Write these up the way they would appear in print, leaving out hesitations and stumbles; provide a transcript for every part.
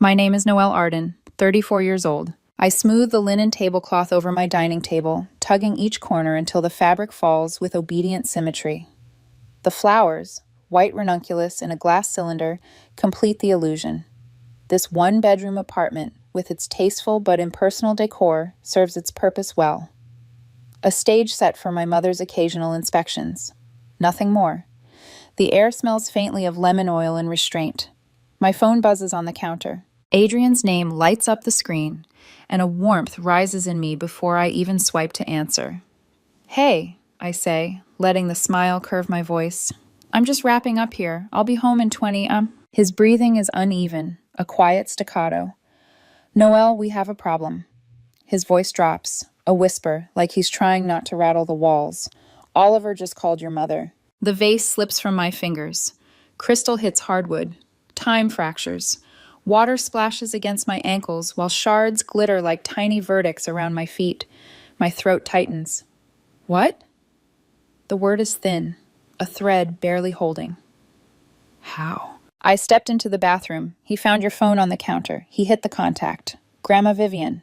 My name is Noelle Arden, 34 years old. I smooth the linen tablecloth over my dining table, tugging each corner until the fabric falls with obedient symmetry. The flowers, white ranunculus in a glass cylinder, complete the illusion. This one-bedroom apartment, with its tasteful but impersonal decor, serves its purpose well. A stage set for my mother's occasional inspections. Nothing more. The air smells faintly of lemon oil and restraint. My phone buzzes on the counter. Adrian's name lights up the screen, and a warmth rises in me before I even swipe to answer. "Hey," I say, letting the smile curve my voice. "I'm just wrapping up here. I'll be home in 20, His breathing is uneven, a quiet staccato. "Noelle, we have a problem." His voice drops, a whisper, like he's trying not to rattle the walls. "Oliver just called your mother." The vase slips from my fingers. Crystal hits hardwood. Time fractures. Water splashes against my ankles while shards glitter like tiny verdicts around my feet. My throat tightens. "What?" The word is thin, a thread barely holding. "How?" I stepped into the bathroom. "He found your phone on the counter. He hit the contact. Grandma Vivian."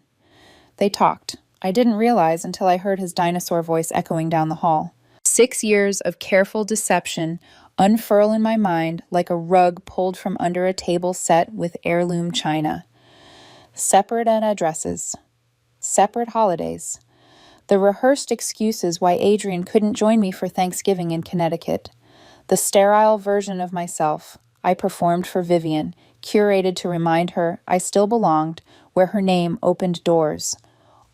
They talked. I didn't realize until I heard his dinosaur voice echoing down the hall. 6 years of careful deception unfurl in my mind like a rug pulled from under a table set with heirloom china. Separate addresses. Separate holidays. The rehearsed excuses why Adrian couldn't join me for Thanksgiving in Connecticut. The sterile version of myself I performed for Vivian, curated to remind her I still belonged, where her name opened doors.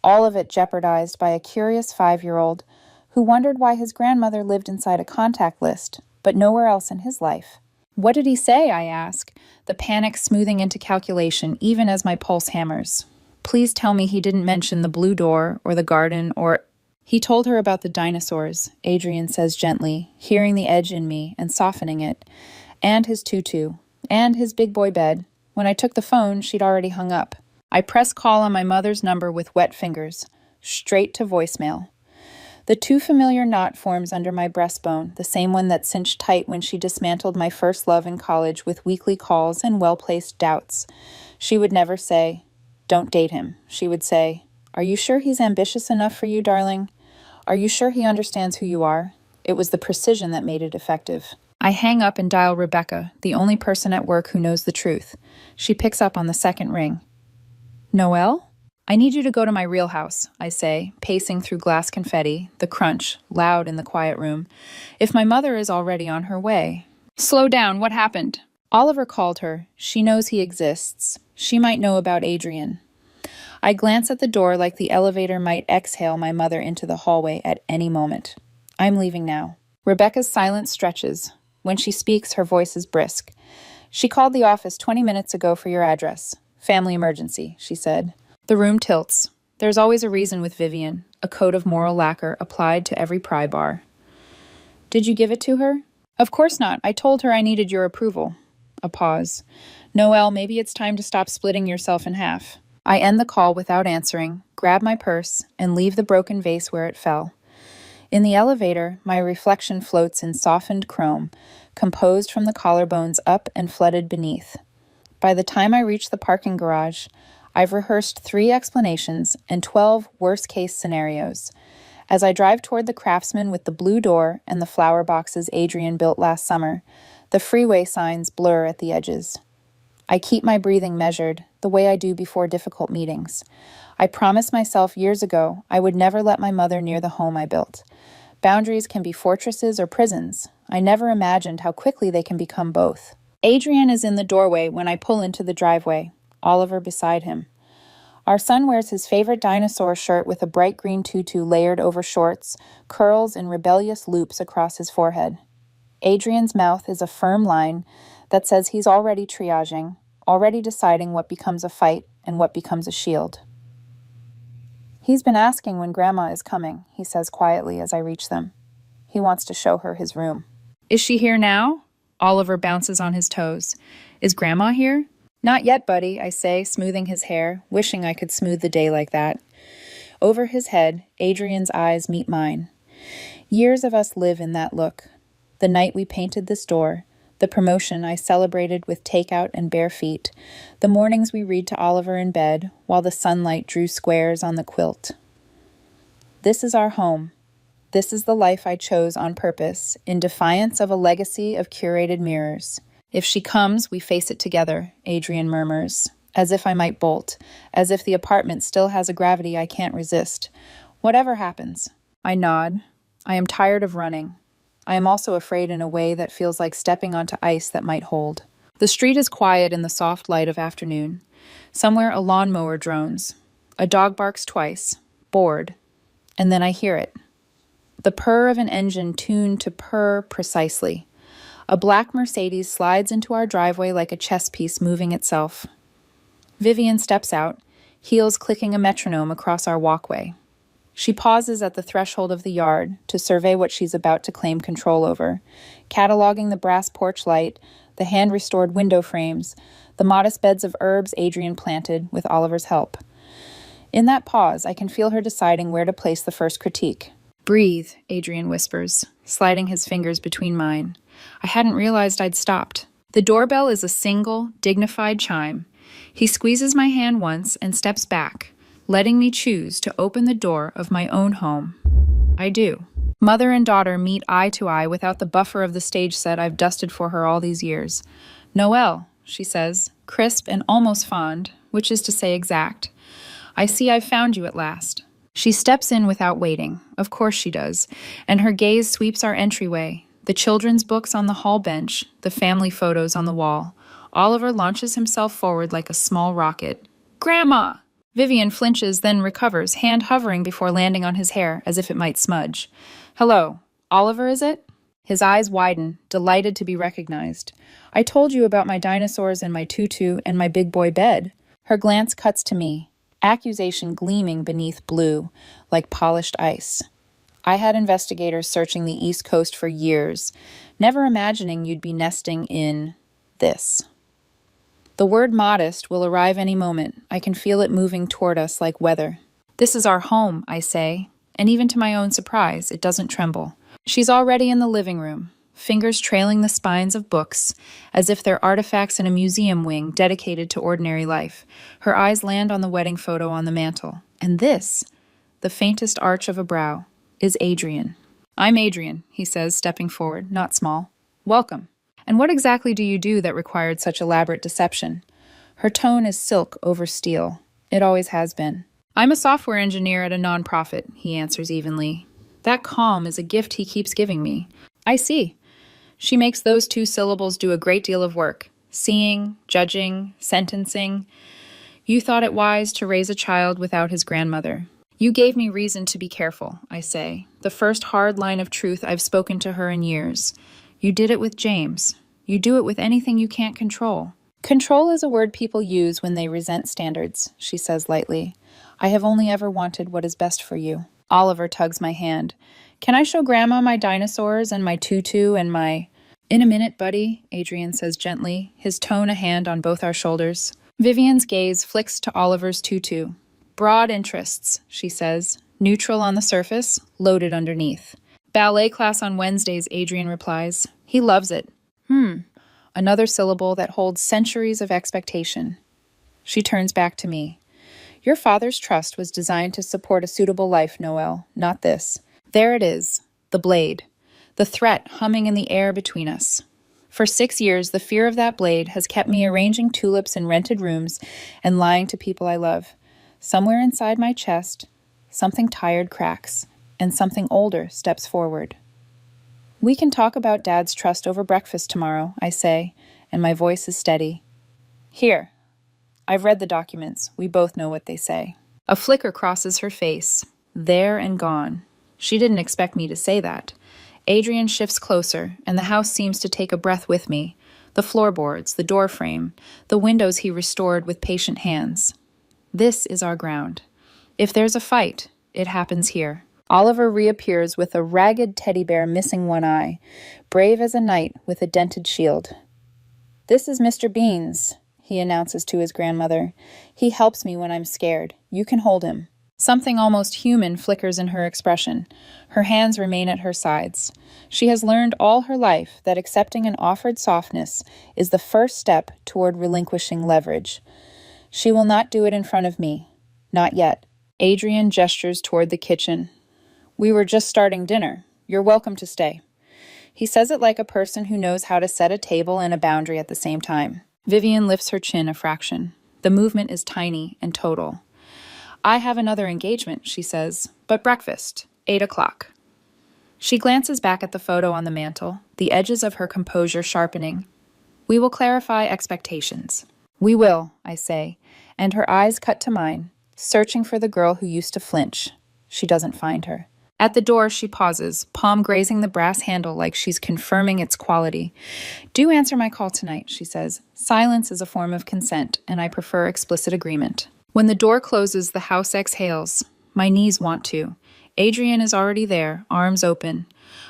All of it jeopardized by a curious 5-year-old who wondered why his grandmother lived inside a contact list, but nowhere else in his life. "What did he say?" I ask, the panic smoothing into calculation even as my pulse hammers. "Please tell me he didn't mention the blue door or the garden or—" "He told her about the dinosaurs," Adrian says gently, hearing the edge in me and softening it, "and his tutu, and his big boy bed. When I took the phone, she'd already hung up." I press call on my mother's number with wet fingers, straight to voicemail. The too familiar knot forms under my breastbone, the same one that cinched tight when she dismantled my first love in college with weekly calls and well-placed doubts. She would never say, "Don't date him." She would say, "Are you sure he's ambitious enough for you, darling? Are you sure he understands who you are?" It was the precision that made it effective. I hang up and dial Rebecca, the only person at work who knows the truth. She picks up on the second ring. "Noelle? I need you to go to my real house," I say, pacing through glass confetti, the crunch, loud in the quiet room. "If my mother is already on her way." "Slow down, what happened?" "Oliver called her. She knows he exists. She might know about Adrian." I glance at the door like the elevator might exhale my mother into the hallway at any moment. "I'm leaving now." Rebecca's silence stretches. When she speaks, her voice is brisk. "She called the office 20 minutes ago for your address. Family emergency," she said. The room tilts. There's always a reason with Vivian, a coat of moral lacquer applied to every pry bar. "Did you give it to her?" "Of course not. I told her I needed your approval." A pause. "Noelle, maybe it's time to stop splitting yourself in half." I end the call without answering, grab my purse, and leave the broken vase where it fell. In the elevator, my reflection floats in softened chrome, composed from the collarbones up and flooded beneath. By the time I reach the parking garage, I've rehearsed 3 explanations and 12 worst-case scenarios. As I drive toward the craftsman with the blue door and the flower boxes Adrian built last summer, the freeway signs blur at the edges. I keep my breathing measured, the way I do before difficult meetings. I promised myself years ago I would never let my mother near the home I built. Boundaries can be fortresses or prisons. I never imagined how quickly they can become both. Adrian is in the doorway when I pull into the driveway, Oliver beside him. Our son wears his favorite dinosaur shirt with a bright green tutu layered over shorts, curls in rebellious loops across his forehead. Adrian's mouth is a firm line that says he's already triaging, already deciding what becomes a fight and what becomes a shield. "He's been asking when Grandma is coming," he says quietly as I reach them. He wants to show her his room. "Is she here now?" Oliver bounces on his toes. "Is Grandma here?" "Not yet, buddy," I say, smoothing his hair, wishing I could smooth the day like that. Over his head, Adrian's eyes meet mine. Years of us live in that look. The night we painted this door, The promotion I celebrated with takeout and bare feet. The mornings we read to Oliver in bed while the sunlight drew squares on the quilt. This is our home. This is the life I chose on purpose, in defiance of a legacy of curated mirrors. If she comes, we face it together, Adrian murmurs, as if I might bolt, as if the apartment still has a gravity I can't resist. Whatever happens. I nod. I am tired of running. I am also afraid in a way that feels like stepping onto ice that might hold. The street is quiet in the soft light of afternoon. Somewhere a lawnmower drones. A dog barks twice, bored, and then I hear it. The purr of an engine tuned to purr precisely. A black Mercedes slides into our driveway like a chess piece moving itself. Vivian steps out, heels clicking a metronome across our walkway. She pauses at the threshold of the yard to survey what she's about to claim control over, cataloging the brass porch light, the hand-restored window frames, the modest beds of herbs Adrian planted with Oliver's help. In that pause, I can feel her deciding where to place the first critique. "Breathe," Adrian whispers, sliding his fingers between mine. I hadn't realized I'd stopped. The doorbell is a single, dignified chime. He squeezes my hand once and steps back, letting me choose to open the door of my own home. I do. Mother and daughter meet eye to eye without the buffer of the stage set I've dusted for her all these years. "Noelle," she says, crisp and almost fond, which is to say exact. "I see I've found you at last." She steps in without waiting. Of course she does. And her gaze sweeps our entryway. The children's books on the hall bench, the family photos on the wall. Oliver launches himself forward like a small rocket. "Grandma!" Vivian flinches, then recovers, hand hovering before landing on his hair, as if it might smudge. "Hello. Oliver, is it?" His eyes widen, delighted to be recognized. "I told you about my dinosaurs and my tutu and my big boy bed." Her glance cuts to me, accusation gleaming beneath blue, like polished ice. I had investigators searching the East Coast for years, never imagining you'd be nesting in this. The word modest will arrive any moment. I can feel it moving toward us like weather. "This is our home," I say, and even to my own surprise, it doesn't tremble. She's already in the living room, fingers trailing the spines of books, as if they're artifacts in a museum wing dedicated to ordinary life. Her eyes land on the wedding photo on the mantel. And this, the faintest arch of a brow, is Adrian. "I'm Adrian," he says, stepping forward, not small. "Welcome. And what exactly do you do that required such elaborate deception?" Her tone is silk over steel. It always has been. "I'm a software engineer at a nonprofit," he answers evenly. That calm is a gift he keeps giving me. "I see." She makes those two syllables do a great deal of work. Seeing, judging, sentencing. "You thought it wise to raise a child without his grandmother." "You gave me reason to be careful," I say, the first hard line of truth I've spoken to her in years. "You did it with James. You do it with anything you can't control." "Control is a word people use when they resent standards," she says lightly. "I have only ever wanted what is best for you." Oliver tugs my hand. "Can I show Grandma my dinosaurs and my tutu and my—" "In a minute, buddy," Adrian says gently, his tone a hand on both our shoulders. Vivian's gaze flicks to Oliver's tutu. "Broad interests," she says, neutral on the surface, loaded underneath. "Ballet class on Wednesdays," Adrian replies. "He loves it." Another syllable that holds centuries of expectation. She turns back to me. "Your father's trust was designed to support a suitable life, Noelle, not this." There it is, the blade, the threat humming in the air between us. For 6 years, the fear of that blade has kept me arranging tulips in rented rooms and lying to people I love. Somewhere inside my chest, something tired cracks, and something older steps forward. "We can talk about Dad's trust over breakfast tomorrow," I say, and my voice is steady. "Here. I've read the documents. We both know what they say." A flicker crosses her face. There and gone. She didn't expect me to say that. Adrian shifts closer, and the house seems to take a breath with me. The floorboards, the door frame, the windows he restored with patient hands. This is our ground. If there's a fight, it happens here. Oliver reappears with a ragged teddy bear missing one eye, brave as a knight with a dented shield. "This is Mr. Beans," he announces to his grandmother. "He helps me when I'm scared. You can hold him." Something almost human flickers in her expression. Her hands remain at her sides. She has learned all her life that accepting an offered softness is the first step toward relinquishing leverage. She will not do it in front of me. Not yet. Adrian gestures toward the kitchen. We were just starting dinner. You're welcome to stay. He says it like a person who knows how to set a table and a boundary at the same time. Vivian lifts her chin a fraction. The movement is tiny and total. I have another engagement, she says, but breakfast, 8 o'clock. She glances back at the photo on the mantel, the edges of her composure sharpening. We will clarify expectations. We will, I say, and her eyes cut to mine, searching for the girl who used to flinch. She doesn't find her. At the door, she pauses, palm grazing the brass handle like she's confirming its quality. Do answer my call tonight, she says. Silence is a form of consent, and I prefer explicit agreement. When the door closes, the house exhales. My knees want to. Adrian is already there, arms open.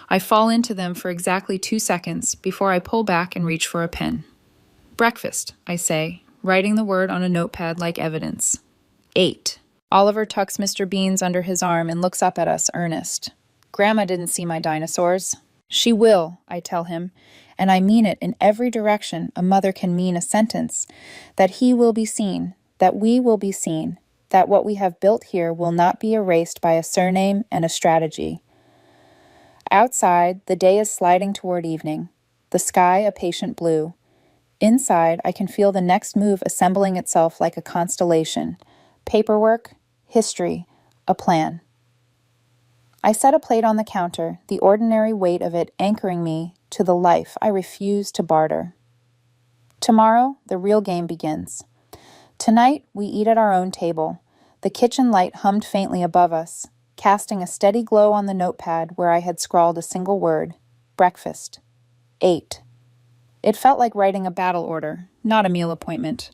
I fall into them for exactly 2 seconds before I pull back and reach for a pen. Breakfast, I say, writing the word on a notepad like evidence. 8. Oliver tucks Mr. Beans under his arm and looks up at us, earnest. Grandma didn't see my dinosaurs. She will, I tell him, and I mean it in every direction a mother can mean a sentence, that he will be seen, that we will be seen, that what we have built here will not be erased by a surname and a strategy. Outside, the day is sliding toward evening, the sky a patient blue. Inside, I can feel the next move assembling itself like a constellation. Paperwork, history, a plan. I set a plate on the counter, the ordinary weight of it anchoring me to the life I refuse to barter. Tomorrow, the real game begins. Tonight, we eat at our own table. The kitchen light hummed faintly above us, casting a steady glow on the notepad where I had scrawled a single word, breakfast. 8. It felt like writing a battle order, not a meal appointment.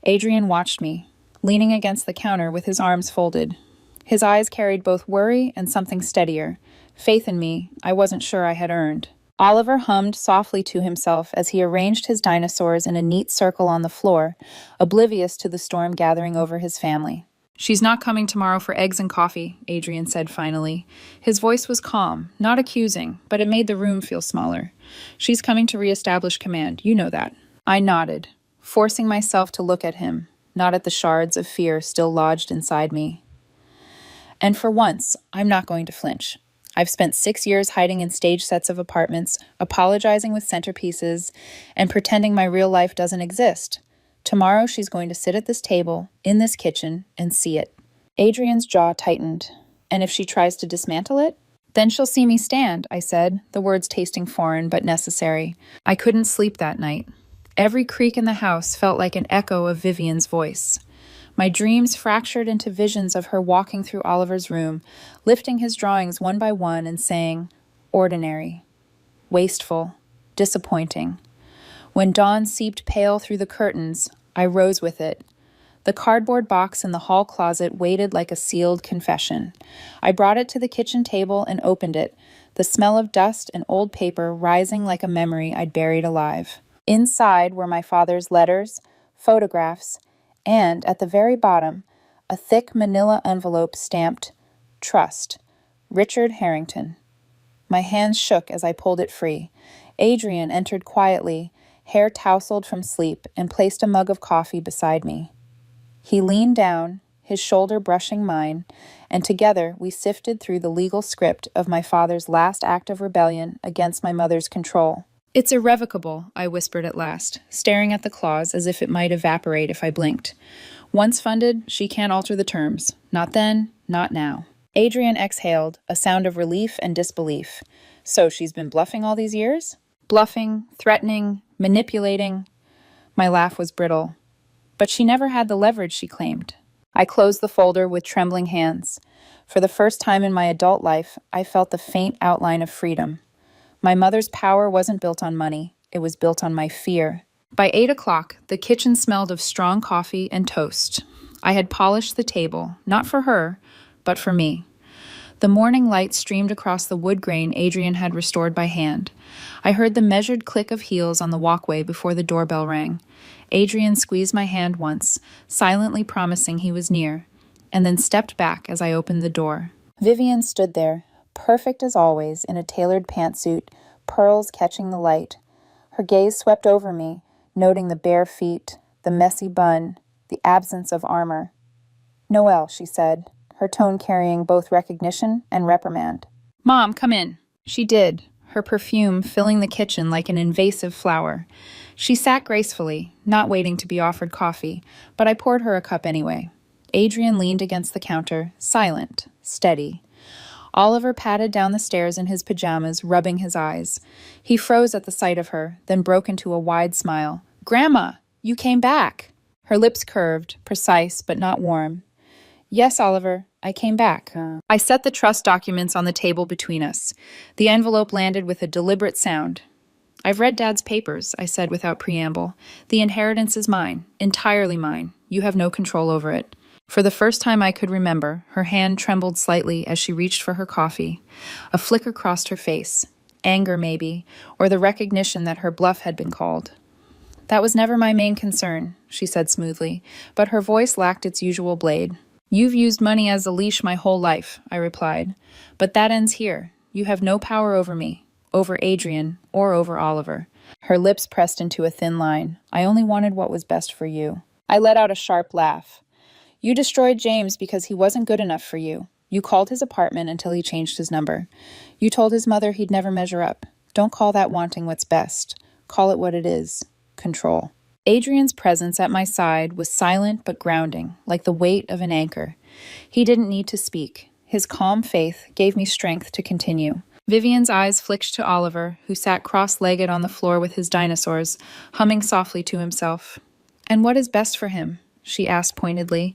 Adrian watched me, leaning against the counter with his arms folded. His eyes carried both worry and something steadier, faith in me I wasn't sure I had earned. Oliver hummed softly to himself as he arranged his dinosaurs in a neat circle on the floor, oblivious to the storm gathering over his family. She's not coming tomorrow for eggs and coffee, Adrian said finally. His voice was calm, not accusing, but it made the room feel smaller. She's coming to reestablish command, you know that. I nodded, forcing myself to look at him, not at the shards of fear still lodged inside me. And for once, I'm not going to flinch. I've spent 6 years hiding in stage sets of apartments, apologizing with centerpieces, and pretending my real life doesn't exist. Tomorrow she's going to sit at this table, in this kitchen, and see it. Adrian's jaw tightened. And if she tries to dismantle it? Then she'll see me stand, I said, the words tasting foreign but necessary. I couldn't sleep that night. Every creak in the house felt like an echo of Vivian's voice. My dreams fractured into visions of her walking through Oliver's room, lifting his drawings one by one and saying, ordinary, wasteful, disappointing. When dawn seeped pale through the curtains, I rose with it. The cardboard box in the hall closet waited like a sealed confession. I brought it to the kitchen table and opened it, the smell of dust and old paper rising like a memory I'd buried alive. Inside were my father's letters, photographs, and, at the very bottom, a thick manila envelope stamped, Trust, Richard Harrington. My hands shook as I pulled it free. Adrian entered quietly, hair tousled from sleep, and placed a mug of coffee beside me. He leaned down, his shoulder brushing mine, and together we sifted through the legal script of my father's last act of rebellion against my mother's control. It's irrevocable, I whispered at last, staring at the clause as if it might evaporate if I blinked. Once funded, she can't alter the terms. Not then, not now. Adrian exhaled, a sound of relief and disbelief. So she's been bluffing all these years? Bluffing, threatening, manipulating. My laugh was brittle. But she never had the leverage she claimed. I closed the folder with trembling hands. For the first time in my adult life, I felt the faint outline of freedom. My mother's power wasn't built on money. It was built on my fear. By 8 o'clock, the kitchen smelled of strong coffee and toast. I had polished the table, not for her, but for me. The morning light streamed across the wood grain Adrian had restored by hand. I heard the measured click of heels on the walkway before the doorbell rang. Adrian squeezed my hand once, silently promising he was near. and then stepped back as I opened the door. Vivian stood there, perfect as always, in a tailored pantsuit, pearls catching the light. Her gaze swept over me, noting the bare feet, the messy bun, the absence of armor. "Noelle," she said, her tone carrying both recognition and reprimand. "Mom, come in." She did, her perfume filling the kitchen like an invasive flower. She sat gracefully, not waiting to be offered coffee, but I poured her a cup anyway. Adrian leaned against the counter, silent, steady. Oliver padded down the stairs in his pajamas, rubbing his eyes. He froze at the sight of her, then broke into a wide smile. "Grandma, you came back." Her lips curved, precise but not warm. "Yes, Oliver, I came back." I set the trust documents on the table between us. The envelope landed with a deliberate sound. "I've read Dad's papers," I said without preamble. "The inheritance is mine, entirely mine. You have no control over it." For the first time I could remember, her hand trembled slightly as she reached for her coffee. A flicker crossed her face. Anger, maybe, or the recognition that her bluff had been called. "That was never my main concern," she said smoothly, but her voice lacked its usual blade. "You've used money as a leash my whole life," I replied. "But that ends here. You have no power over me, over Adrian, or over Oliver." Her lips pressed into a thin line. "I only wanted what was best for you." I let out a sharp laugh. "You destroyed James because he wasn't good enough for you. You called his apartment until he changed his number. You told his mother he'd never measure up. Don't call that wanting what's best. Call it what it is. Control." Adrian's presence at my side was silent but grounding, like the weight of an anchor. He didn't need to speak. His calm faith gave me strength to continue. Vivian's eyes flicked to Oliver, who sat cross-legged on the floor with his dinosaurs, humming softly to himself. "And what is best for him?" she asked pointedly.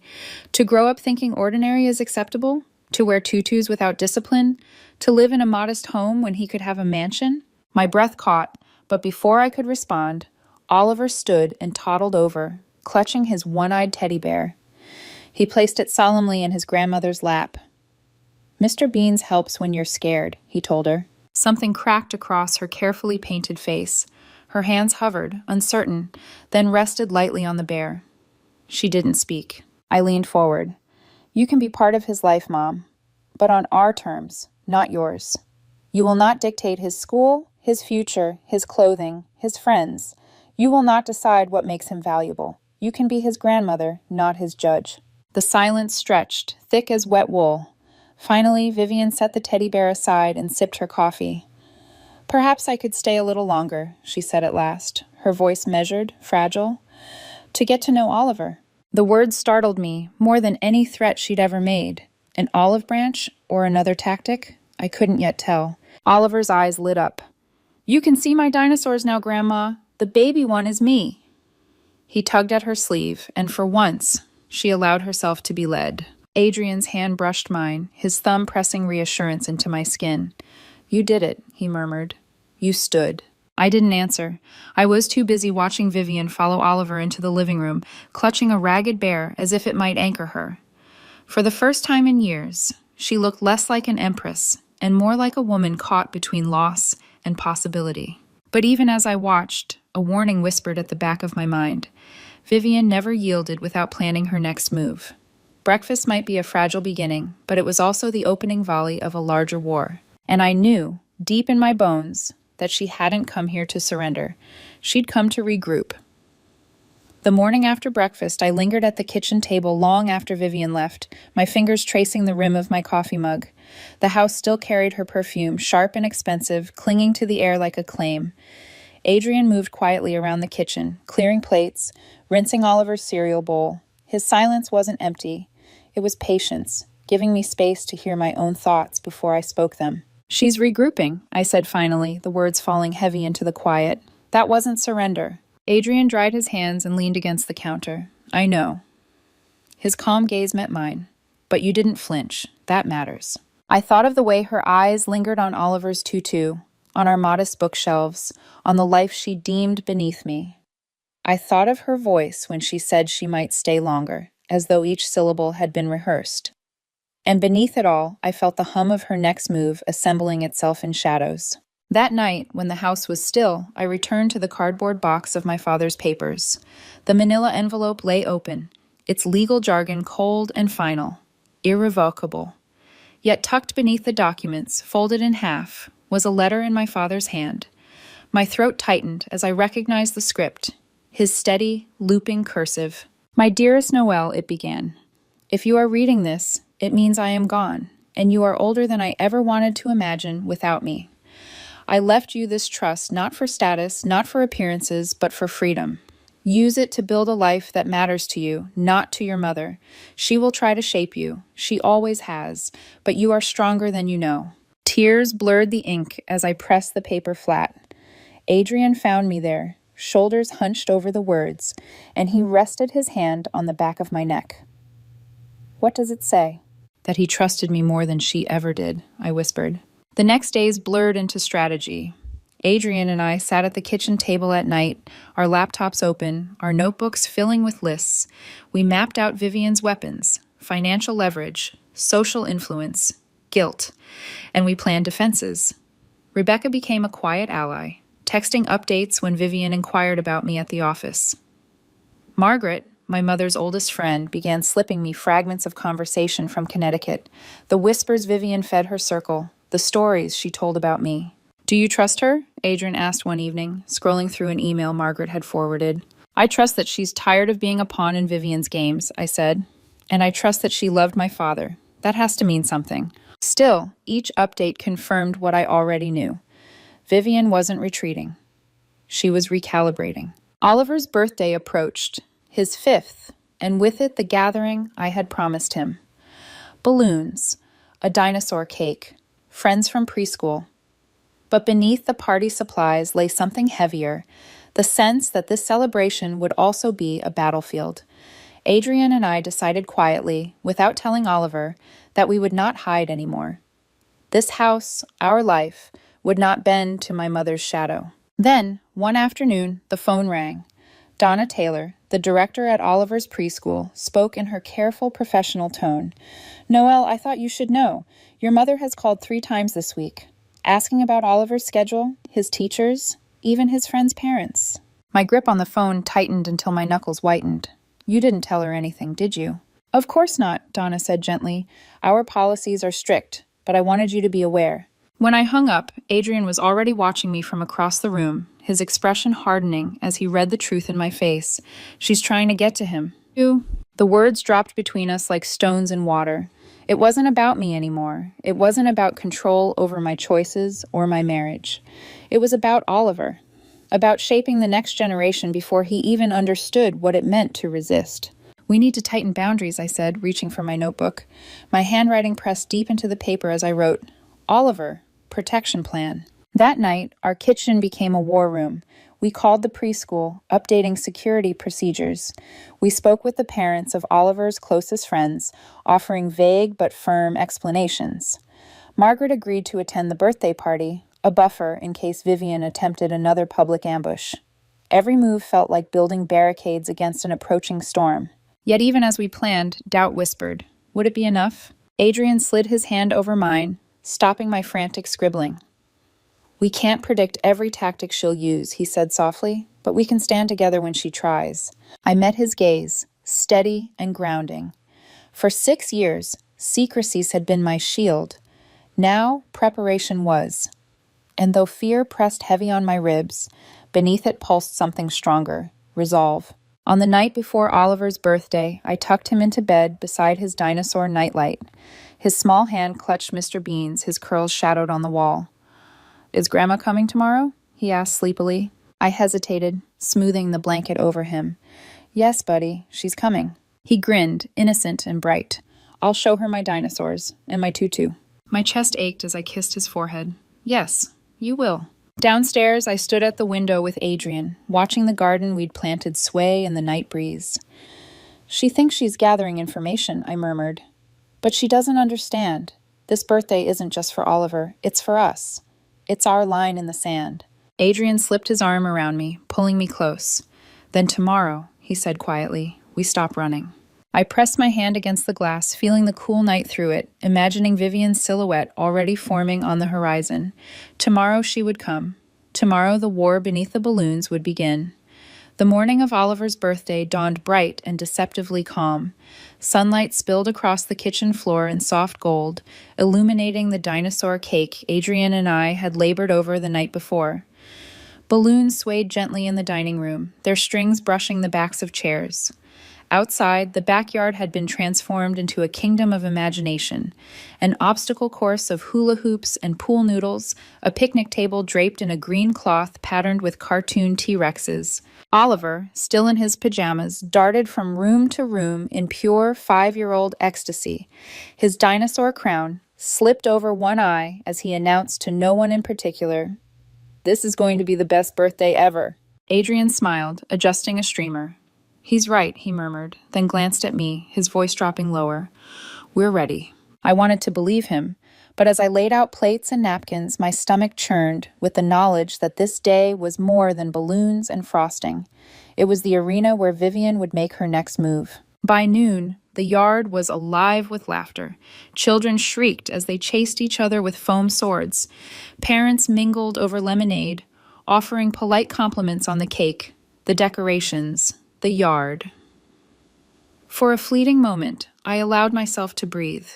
"To grow up thinking ordinary is acceptable? To wear tutus without discipline? To live in a modest home when he could have a mansion?" My breath caught, but before I could respond, Oliver stood and toddled over, clutching his one-eyed teddy bear. He placed it solemnly in his grandmother's lap. "Mr. Beans helps when you're scared," he told her. Something cracked across her carefully painted face. Her hands hovered, uncertain, then rested lightly on the bear. She didn't speak. I leaned forward. "You can be part of his life, Mom, but on our terms, not yours. You will not dictate his school, his future, his clothing, his friends. You will not decide what makes him valuable. You can be his grandmother, not his judge." The silence stretched, thick as wet wool. Finally, Vivian set the teddy bear aside and sipped her coffee. "Perhaps I could stay a little longer," she said at last, her voice measured, fragile. "To get to know Oliver." The words startled me more than any threat she'd ever made. An olive branch or another tactic? I couldn't yet tell. Oliver's eyes lit up. "You can see my dinosaurs now, Grandma. The baby one is me." He tugged at her sleeve, and for once, she allowed herself to be led. Adrian's hand brushed mine, his thumb pressing reassurance into my skin. "You did it," he murmured. "You stood." I didn't answer. I was too busy watching Vivian follow Oliver into the living room, clutching a ragged bear as if it might anchor her. For the first time in years, she looked less like an empress and more like a woman caught between loss and possibility. But even as I watched, a warning whispered at the back of my mind. Vivian never yielded without planning her next move. Breakfast might be a fragile beginning, but it was also the opening volley of a larger war. And I knew, deep in my bones, that she hadn't come here to surrender. She'd come to regroup. The morning after breakfast, I lingered at the kitchen table long after Vivian left, my fingers tracing the rim of my coffee mug. The house still carried her perfume, sharp and expensive, clinging to the air like a claim. Adrian moved quietly around the kitchen, clearing plates, rinsing Oliver's cereal bowl. His silence wasn't empty. It was patience, giving me space to hear my own thoughts before I spoke them. "She's regrouping," I said finally, the words falling heavy into the quiet. "That wasn't surrender." Adrian dried his hands and leaned against the counter. "I know." His calm gaze met mine. "But you didn't flinch. That matters." I thought of the way her eyes lingered on Oliver's tutu, on our modest bookshelves, on the life she deemed beneath me. I thought of her voice when she said she might stay longer, as though each syllable had been rehearsed. And beneath it all, I felt the hum of her next move assembling itself in shadows. That night, when the house was still, I returned to the cardboard box of my father's papers. The manila envelope lay open, its legal jargon cold and final. irrevocable. Yet tucked beneath the documents, folded in half, was a letter in my father's hand. My throat tightened as I recognized the script, his steady, looping cursive. "My dearest Noel," it began. "If you are reading this, it means I am gone, and you are older than I ever wanted to imagine without me. I left you this trust not for status, not for appearances, but for freedom. Use it to build a life that matters to you, not to your mother. She will try to shape you. She always has, but you are stronger than you know." Tears blurred the ink as I pressed the paper flat. Adrian found me there, shoulders hunched over the words, and he rested his hand on the back of my neck. "What does it say?" "That he trusted me more than she ever did," I whispered. The next days blurred into strategy. Adrian and I sat at the kitchen table at night, our laptops open, our notebooks filling with lists. We mapped out Vivian's weapons, financial leverage, social influence, guilt, and we planned defenses. Rebecca became a quiet ally, texting updates when Vivian inquired about me at the office. Margaret, my mother's oldest friend, began slipping me fragments of conversation from Connecticut, the whispers Vivian fed her circle, the stories she told about me. "Do you trust her?" Adrian asked one evening, scrolling through an email Margaret had forwarded. "I trust that she's tired of being a pawn in Vivian's games," I said. "And I trust that she loved my father. That has to mean something." Still, each update confirmed what I already knew. Vivian wasn't retreating. She was recalibrating. Oliver's birthday approached, his 5th, and with it the gathering I had promised him. Balloons, a dinosaur cake, friends from preschool. But beneath the party supplies lay something heavier, the sense that this celebration would also be a battlefield. Adrian and I decided quietly, without telling Oliver, that we would not hide anymore. This house, our life, would not bend to my mother's shadow. Then, one afternoon, the phone rang. Donna Taylor, the director at Oliver's preschool, spoke in her careful professional tone. "Noel, I thought you should know. Your mother has called 3 times this week, asking about Oliver's schedule, his teachers, even his friends' parents." My grip on the phone tightened until my knuckles whitened. "You didn't tell her anything, did you?" "Of course not," Donna said gently. "Our policies are strict, but I wanted you to be aware." When I hung up, Adrian was already watching me from across the room, his expression hardening as he read the truth in my face. "She's trying to get to him." The words dropped between us like stones in water. It wasn't about me anymore. It wasn't about control over my choices or my marriage. It was about Oliver, about shaping the next generation before he even understood what it meant to resist. "We need to tighten boundaries," I said, reaching for my notebook. My handwriting pressed deep into the paper as I wrote, "Oliver, protection plan." That night, our kitchen became a war room. We called the preschool, updating security procedures. We spoke with the parents of Oliver's closest friends, offering vague but firm explanations. Margaret agreed to attend the birthday party, a buffer in case Vivian attempted another public ambush. Every move felt like building barricades against an approaching storm. Yet even as we planned, doubt whispered. Would it be enough? Adrian slid his hand over mine, stopping my frantic scribbling. "We can't predict every tactic she'll use," he said softly, "but we can stand together when she tries." I met his gaze, steady and grounding. For 6 years, secrecies had been my shield. Now, preparation was. And though fear pressed heavy on my ribs, beneath it pulsed something stronger, resolve. On the night before Oliver's birthday, I tucked him into bed beside his dinosaur nightlight. His small hand clutched Mr. Bean's, his curls shadowed on the wall. "Is Grandma coming tomorrow?" he asked sleepily. I hesitated, smoothing the blanket over him. "Yes, buddy, she's coming." He grinned, innocent and bright. "I'll show her my dinosaurs, and my tutu." My chest ached as I kissed his forehead. "Yes, you will." Downstairs, I stood at the window with Adrian, watching the garden we'd planted sway in the night breeze. "She thinks she's gathering information," I murmured. "But she doesn't understand. This birthday isn't just for Oliver, it's for us. It's our line in the sand." Adrian slipped his arm around me, pulling me close. "Then tomorrow," he said quietly, "we stop running." I pressed my hand against the glass, feeling the cool night through it, imagining Vivian's silhouette already forming on the horizon. Tomorrow she would come. Tomorrow the war beneath the balloons would begin. The morning of Oliver's birthday dawned bright and deceptively calm. Sunlight spilled across the kitchen floor in soft gold, illuminating the dinosaur cake Adrian and I had labored over the night before. Balloons swayed gently in the dining room, their strings brushing the backs of chairs. Outside, the backyard had been transformed into a kingdom of imagination. An obstacle course of hula hoops and pool noodles, a picnic table draped in a green cloth patterned with cartoon T-Rexes. Oliver, still in his pajamas, darted from room to room in pure 5-year-old ecstasy. His dinosaur crown slipped over one eye as he announced to no one in particular, "This is going to be the best birthday ever." Adrian smiled, adjusting a streamer. "He's right," he murmured, then glanced at me, his voice dropping lower. "We're ready." I wanted to believe him, but as I laid out plates and napkins, my stomach churned with the knowledge that this day was more than balloons and frosting. It was the arena where Vivian would make her next move. By noon, the yard was alive with laughter. Children shrieked as they chased each other with foam swords. Parents mingled over lemonade, offering polite compliments on the cake, the decorations, the yard. For a fleeting moment, I allowed myself to breathe.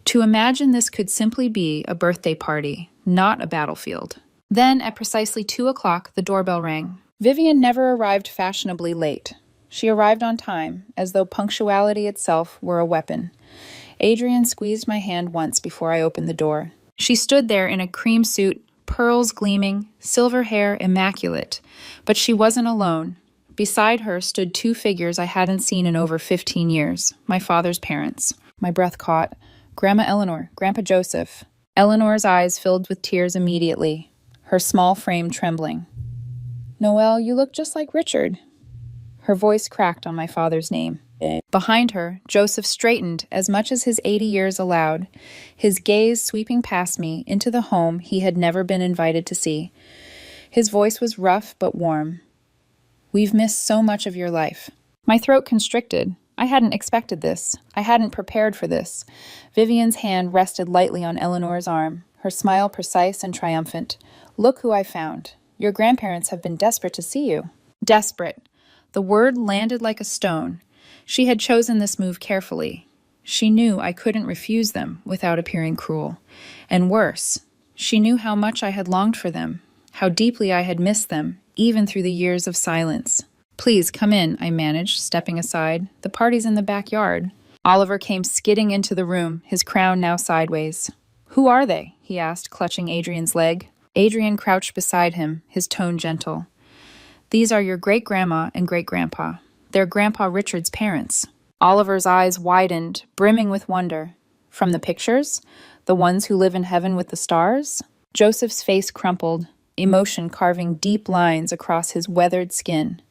To imagine this could simply be a birthday party, not a battlefield. Then, at precisely 2 o'clock, the doorbell rang. Vivian never arrived fashionably late. She arrived on time, as though punctuality itself were a weapon. Adrian squeezed my hand once before I opened the door. She stood there in a cream suit, pearls gleaming, silver hair immaculate. But she wasn't alone. Beside her stood 2 figures I hadn't seen in over 15 years, my father's parents. My breath caught. Grandma Eleanor, Grandpa Joseph. Eleanor's eyes filled with tears immediately, her small frame trembling. "Noelle, you look just like Richard." Her voice cracked on my father's name. Behind her, Joseph straightened as much as his 80 years allowed, his gaze sweeping past me into the home he had never been invited to see. His voice was rough but warm. "We've missed so much of your life." My throat constricted. I hadn't expected this. I hadn't prepared for this. Vivian's hand rested lightly on Eleanor's arm, her smile precise and triumphant. "Look who I found. Your grandparents have been desperate to see you." Desperate. The word landed like a stone. She had chosen this move carefully. She knew I couldn't refuse them without appearing cruel. And worse, she knew how much I had longed for them, how deeply I had missed them, even through the years of silence. "Please, come in," I managed, stepping aside. "The party's in the backyard." Oliver came skidding into the room, his crown now sideways. "Who are they?" he asked, clutching Adrian's leg. Adrian crouched beside him, his tone gentle. "These are your great-grandma and great-grandpa. They're Grandpa Richard's parents." Oliver's eyes widened, brimming with wonder. "From the pictures? The ones who live in heaven with the stars?" Joseph's face crumpled, emotion carving deep lines across his weathered skin.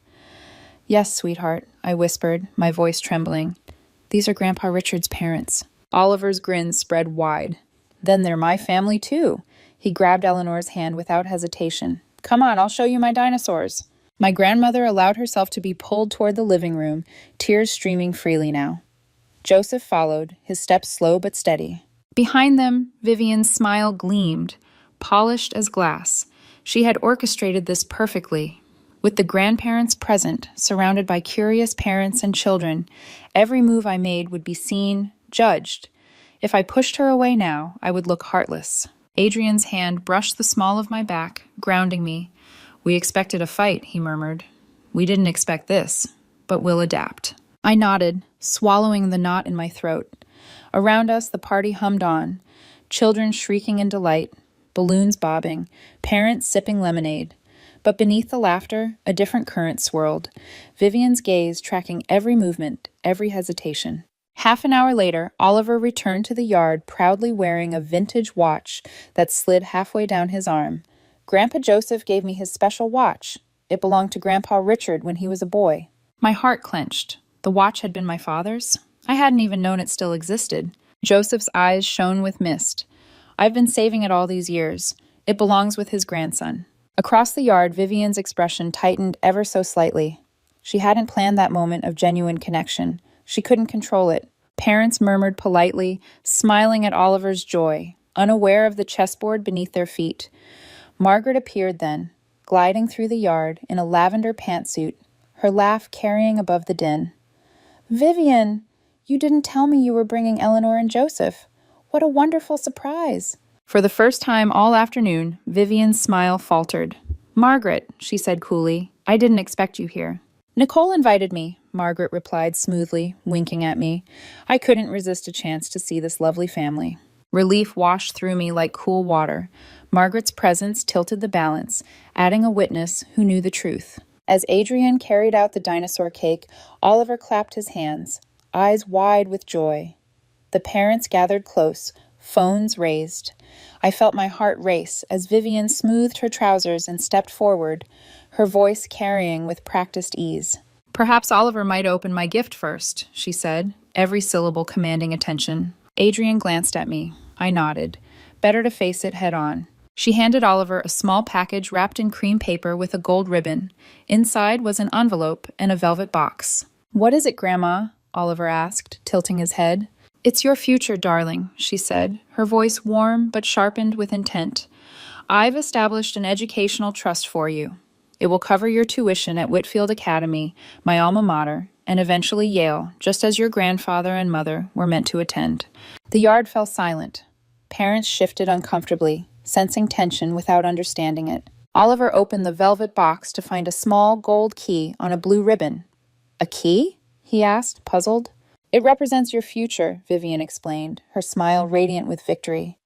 "Yes, sweetheart," I whispered, my voice trembling. "These are Grandpa Richard's parents." Oliver's grin spread wide. "Then they're my family, too." He grabbed Eleanor's hand without hesitation. "Come on, I'll show you my dinosaurs." My grandmother allowed herself to be pulled toward the living room, tears streaming freely now. Joseph followed, his steps slow but steady. Behind them, Vivian's smile gleamed, polished as glass. She had orchestrated this perfectly. With the grandparents present, surrounded by curious parents and children, every move I made would be seen, judged. If I pushed her away now, I would look heartless. Adrian's hand brushed the small of my back, grounding me. "We expected a fight," he murmured. "We didn't expect this, but we'll adapt." I nodded, swallowing the knot in my throat. Around us, the party hummed on, children shrieking in delight, balloons bobbing, parents sipping lemonade. But beneath the laughter, a different current swirled, Vivian's gaze tracking every movement, every hesitation. Half an hour later, Oliver returned to the yard proudly wearing a vintage watch that slid halfway down his arm. "Grandpa Joseph gave me his special watch. It belonged to Grandpa Richard when he was a boy." My heart clenched. The watch had been my father's? I hadn't even known it still existed. Joseph's eyes shone with mist. "I've been saving it all these years. It belongs with his grandson." Across the yard, Vivian's expression tightened ever so slightly. She hadn't planned that moment of genuine connection. She couldn't control it. Parents murmured politely, smiling at Oliver's joy, unaware of the chessboard beneath their feet. Margaret appeared then, gliding through the yard in a lavender pantsuit, her laugh carrying above the din. "Vivian, you didn't tell me you were bringing Eleanor and Joseph. What a wonderful surprise." For the first time all afternoon, Vivian's smile faltered. "Margaret," she said coolly, "I didn't expect you here." "Nicole invited me," Margaret replied smoothly, winking at me. I couldn't resist a chance to see this lovely family. Relief washed through me like cool water. Margaret's presence tilted the balance, adding a witness who knew the truth. As Adrian carried out the dinosaur cake, Oliver clapped his hands, eyes wide with joy. The parents gathered close, phones raised. I felt my heart race as Vivian smoothed her trousers and stepped forward, her voice carrying with practiced ease. "Perhaps Oliver might open my gift first," she said, every syllable commanding attention. Adrian glanced at me. I nodded. Better to face it head on. She handed Oliver a small package wrapped in cream paper with a gold ribbon. Inside was an envelope and a velvet box. "What is it, Grandma?" Oliver asked, tilting his head. "It's your future, darling," she said, her voice warm but sharpened with intent. "I've established an educational trust for you. It will cover your tuition at Whitfield Academy, my alma mater, and eventually Yale, just as your grandfather and mother were meant to attend." The yard fell silent. Parents shifted uncomfortably, sensing tension without understanding it. Oliver opened the velvet box to find a small gold key on a blue ribbon. "A key?" he asked, puzzled. "It represents your future," Vivian explained, her smile radiant with victory.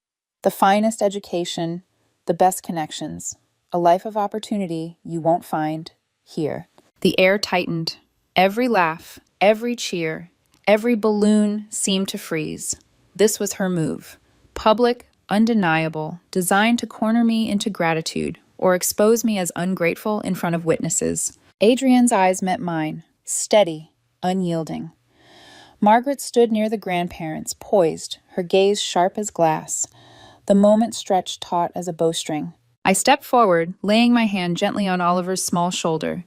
"The finest education, the best connections, a life of opportunity you won't find here." The air tightened. Every laugh, every cheer, every balloon seemed to freeze. This was her move. Public, undeniable, designed to corner me into gratitude or expose me as ungrateful in front of witnesses. Adrian's eyes met mine, steady, unyielding. Margaret stood near the grandparents, poised, her gaze sharp as glass. The moment stretched taut as a bowstring. I stepped forward, laying my hand gently on Oliver's small shoulder.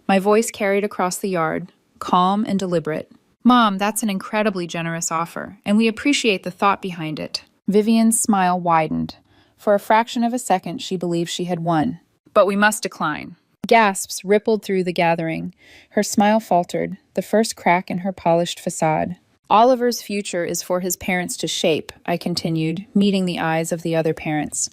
My voice carried across the yard, calm and deliberate. "Mom, that's an incredibly generous offer, and we appreciate the thought behind it." Vivian's smile widened. For a fraction of a second, she believed she had won. "But we must decline." Gasps rippled through the gathering. Her smile faltered, the first crack in her polished facade. "Oliver's future is for his parents to shape," I continued, meeting the eyes of the other parents.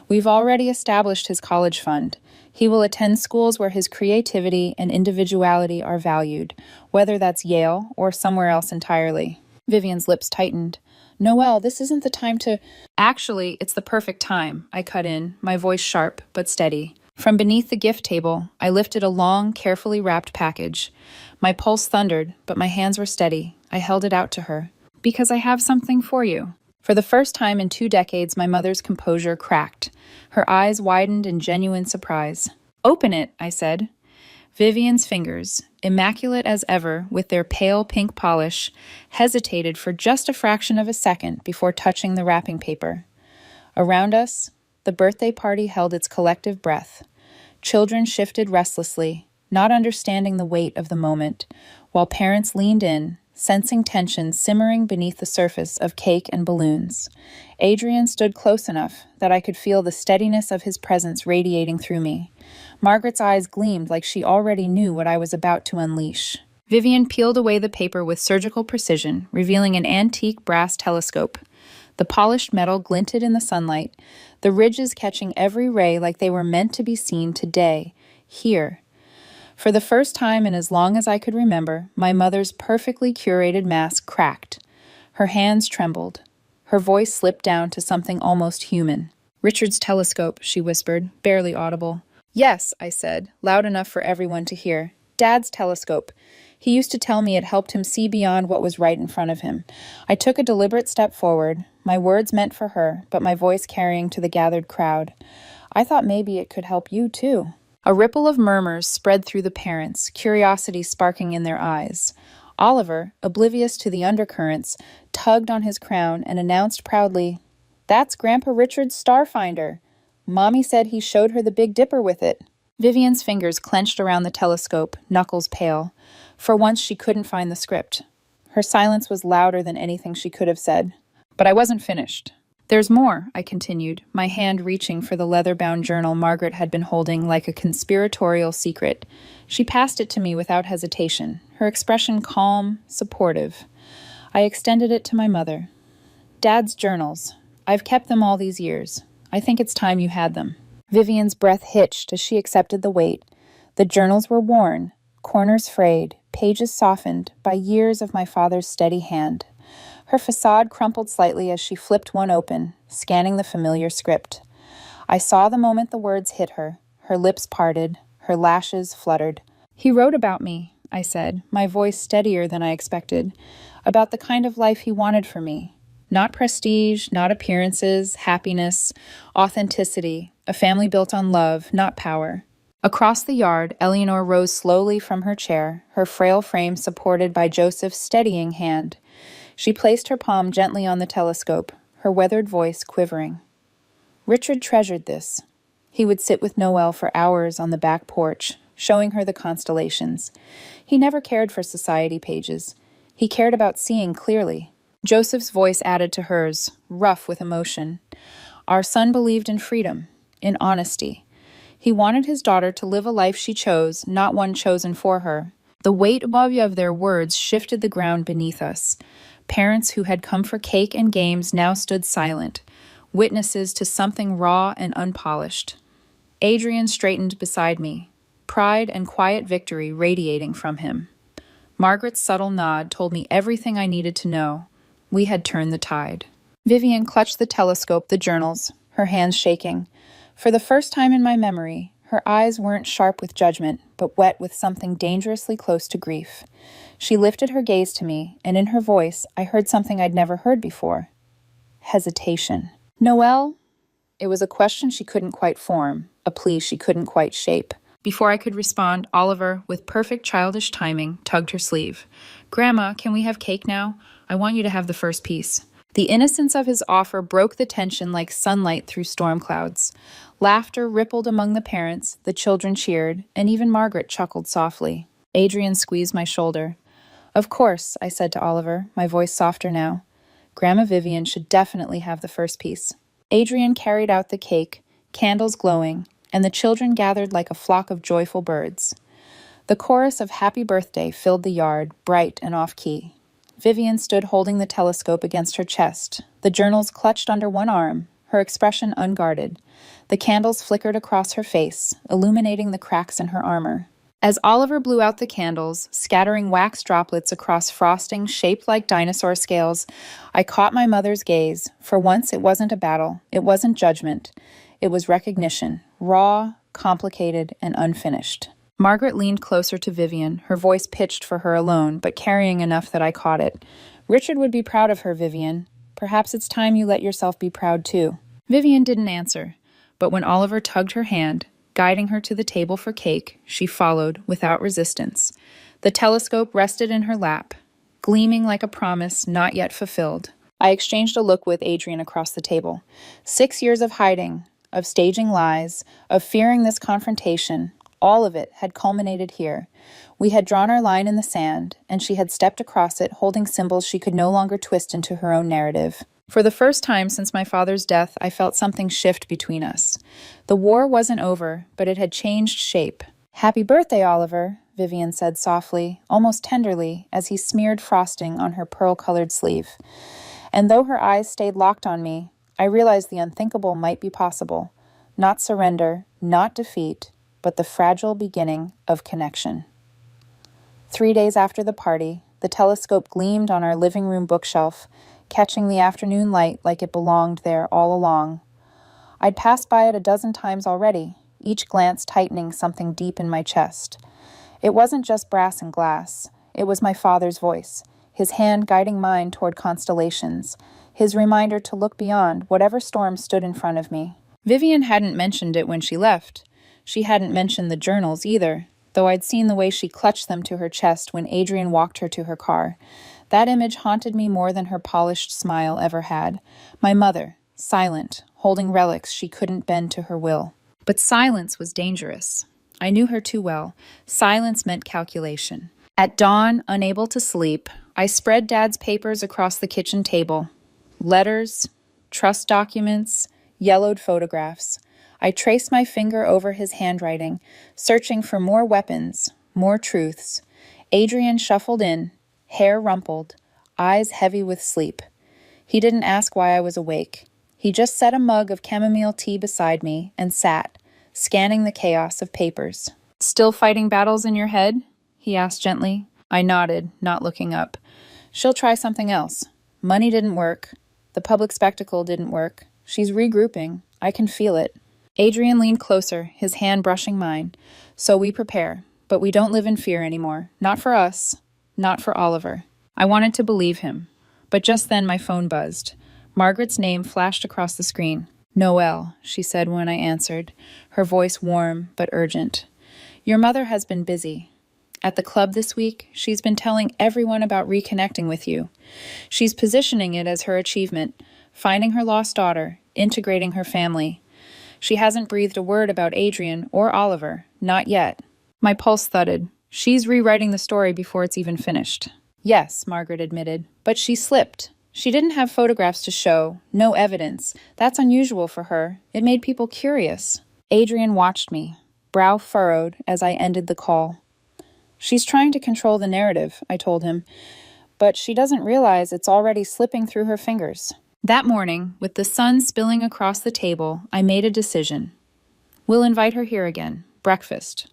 "We've already established his college fund. He will attend schools where his creativity and individuality are valued, whether that's Yale or somewhere else entirely." Vivian's lips tightened. "Noelle, this isn't the time to—" "Actually, it's the perfect time," I cut in, my voice sharp but steady. From beneath the gift table, I lifted a long, carefully wrapped package. My pulse thundered, but my hands were steady. I held it out to her. "Because I have something for you." For the first time in 2 decades, my mother's composure cracked. Her eyes widened in genuine surprise. "Open it," I said. Vivian's fingers, immaculate as ever with their pale pink polish, hesitated for just a fraction of a second before touching the wrapping paper. Around us, the birthday party held its collective breath. Children shifted restlessly, not understanding the weight of the moment, while parents leaned in, sensing tension simmering beneath the surface of cake and balloons. Adrian stood close enough that I could feel the steadiness of his presence radiating through me. Margaret's eyes gleamed like she already knew what I was about to unleash. Vivian peeled away the paper with surgical precision, revealing an antique brass telescope. The polished metal glinted in the sunlight, the ridges catching every ray like they were meant to be seen today, here. For the first time in as long as I could remember, my mother's perfectly curated mask cracked. Her hands trembled. Her voice slipped down to something almost human. "Richard's telescope," she whispered, barely audible. "Yes," I said, loud enough for everyone to hear. "Dad's telescope. He used to tell me it helped him see beyond what was right in front of him." I took a deliberate step forward, my words meant for her, but my voice carrying to the gathered crowd. "I thought maybe it could help you, too." A ripple of murmurs spread through the parents, curiosity sparking in their eyes. Oliver, oblivious to the undercurrents, tugged on his crown and announced proudly, "That's Grandpa Richard's starfinder. Mommy said he showed her the Big Dipper with it." Vivian's fingers clenched around the telescope, knuckles pale. For once she couldn't find the script. Her silence was louder than anything she could have said. But I wasn't finished. There's more, I continued, my hand reaching for the leather-bound journal Margaret had been holding like a conspiratorial secret. She passed it to me without hesitation, her expression calm, supportive. I extended it to my mother. Dad's journals. I've kept them all these years. I think it's time you had them. Vivian's breath hitched as she accepted the weight. The journals were worn, corners frayed, pages softened by years of my father's steady hand. Her facade crumpled slightly as she flipped one open, scanning the familiar script. I saw the moment the words hit her. Her lips parted, her lashes fluttered. He wrote about me, I said, my voice steadier than I expected, about the kind of life he wanted for me. Not prestige, not appearances, happiness, authenticity, a family built on love, not power. Across the yard, Eleanor rose slowly from her chair, her frail frame supported by Joseph's steadying hand. She placed her palm gently on the telescope, her weathered voice quivering. Richard treasured this. He would sit with Noelle for hours on the back porch, showing her the constellations. He never cared for society pages. He cared about seeing clearly. Joseph's voice added to hers, rough with emotion. Our son believed in freedom, in honesty. He wanted his daughter to live a life she chose, not one chosen for her. The weight of their words shifted the ground beneath us. Parents who had come for cake and games now stood silent, witnesses to something raw and unpolished. Adrian straightened beside me, pride and quiet victory radiating from him. Margaret's subtle nod told me everything I needed to know. We had turned the tide. Vivian clutched the telescope, the journals, her hands shaking. For the first time in my memory, her eyes weren't sharp with judgment, but wet with something dangerously close to grief. She lifted her gaze to me, and in her voice, I heard something I'd never heard before. Hesitation. Noelle? It was a question she couldn't quite form, a plea she couldn't quite shape. Before I could respond, Oliver, with perfect childish timing, tugged her sleeve. Grandma, can we have cake now? I want you to have the first piece. The innocence of his offer broke the tension like sunlight through storm clouds. Laughter rippled among the parents, the children cheered, and even Margaret chuckled softly. Adrian squeezed my shoulder. Of course, I said to Oliver, my voice softer now. Grandma Vivian should definitely have the first piece. Adrian carried out the cake, candles glowing, and the children gathered like a flock of joyful birds. The chorus of happy birthday filled the yard, bright and off-key. Vivian stood holding the telescope against her chest, the journals clutched under one arm, her expression unguarded. The candles flickered across her face, illuminating the cracks in her armor. As Oliver blew out the candles, scattering wax droplets across frosting shaped like dinosaur scales, I caught my mother's gaze. For once, it wasn't a battle. It wasn't judgment. It was recognition, raw, complicated, and unfinished. Margaret leaned closer to Vivian, her voice pitched for her alone, but carrying enough that I caught it. Richard would be proud of her, Vivian. Perhaps it's time you let yourself be proud, too. Vivian didn't answer, but when Oliver tugged her hand, guiding her to the table for cake, she followed without resistance. The telescope rested in her lap, gleaming like a promise not yet fulfilled. I exchanged a look with Adrian across the table. 6 years of hiding, of staging lies, of fearing this confrontation, all of it had culminated here. We had drawn our line in the sand, and she had stepped across it, holding symbols she could no longer twist into her own narrative. For the first time since my father's death, I felt something shift between us. The war wasn't over, but it had changed shape. Happy birthday, Oliver, Vivian said softly, almost tenderly, as he smeared frosting on her pearl-colored sleeve. And though her eyes stayed locked on me, I realized the unthinkable might be possible. Not surrender, not defeat, but the fragile beginning of connection. 3 days after the party, the telescope gleamed on our living room bookshelf, catching the afternoon light like it belonged there all along. I'd passed by it a dozen times already, each glance tightening something deep in my chest. It wasn't just brass and glass. It was my father's voice, his hand guiding mine toward constellations, his reminder to look beyond whatever storm stood in front of me. Vivian hadn't mentioned it when she left. She hadn't mentioned the journals either, though I'd seen the way she clutched them to her chest when Adrian walked her to her car. That image haunted me more than her polished smile ever had. My mother, silent, holding relics she couldn't bend to her will. But silence was dangerous. I knew her too well. Silence meant calculation. At dawn, unable to sleep, I spread Dad's papers across the kitchen table. Letters, trust documents, yellowed photographs. I traced my finger over his handwriting, searching for more weapons, more truths. Adrian shuffled in, hair rumpled, eyes heavy with sleep. He didn't ask why I was awake. He just set a mug of chamomile tea beside me and sat, scanning the chaos of papers. "Still fighting battles in your head?" he asked gently. I nodded, not looking up. "She'll try something else. Money didn't work. The public spectacle didn't work. She's regrouping. I can feel it." Adrian leaned closer, his hand brushing mine. "So we prepare, but we don't live in fear anymore. Not for us, not for Oliver." I wanted to believe him, but just then my phone buzzed. Margaret's name flashed across the screen. "Noelle," she said when I answered, her voice warm but urgent. "Your mother has been busy. At the club this week, she's been telling everyone about reconnecting with you. She's positioning it as her achievement, finding her lost daughter, integrating her family. She hasn't breathed a word about Adrian or Oliver, not yet." My pulse thudded. "She's rewriting the story before it's even finished." "Yes," Margaret admitted, "but she slipped. She didn't have photographs to show, no evidence. That's unusual for her. It made people curious." Adrian watched me, brow furrowed as I ended the call. "She's trying to control the narrative," I told him, "but she doesn't realize it's already slipping through her fingers." That morning, with the sun spilling across the table, I made a decision. We'll invite her here again. Breakfast.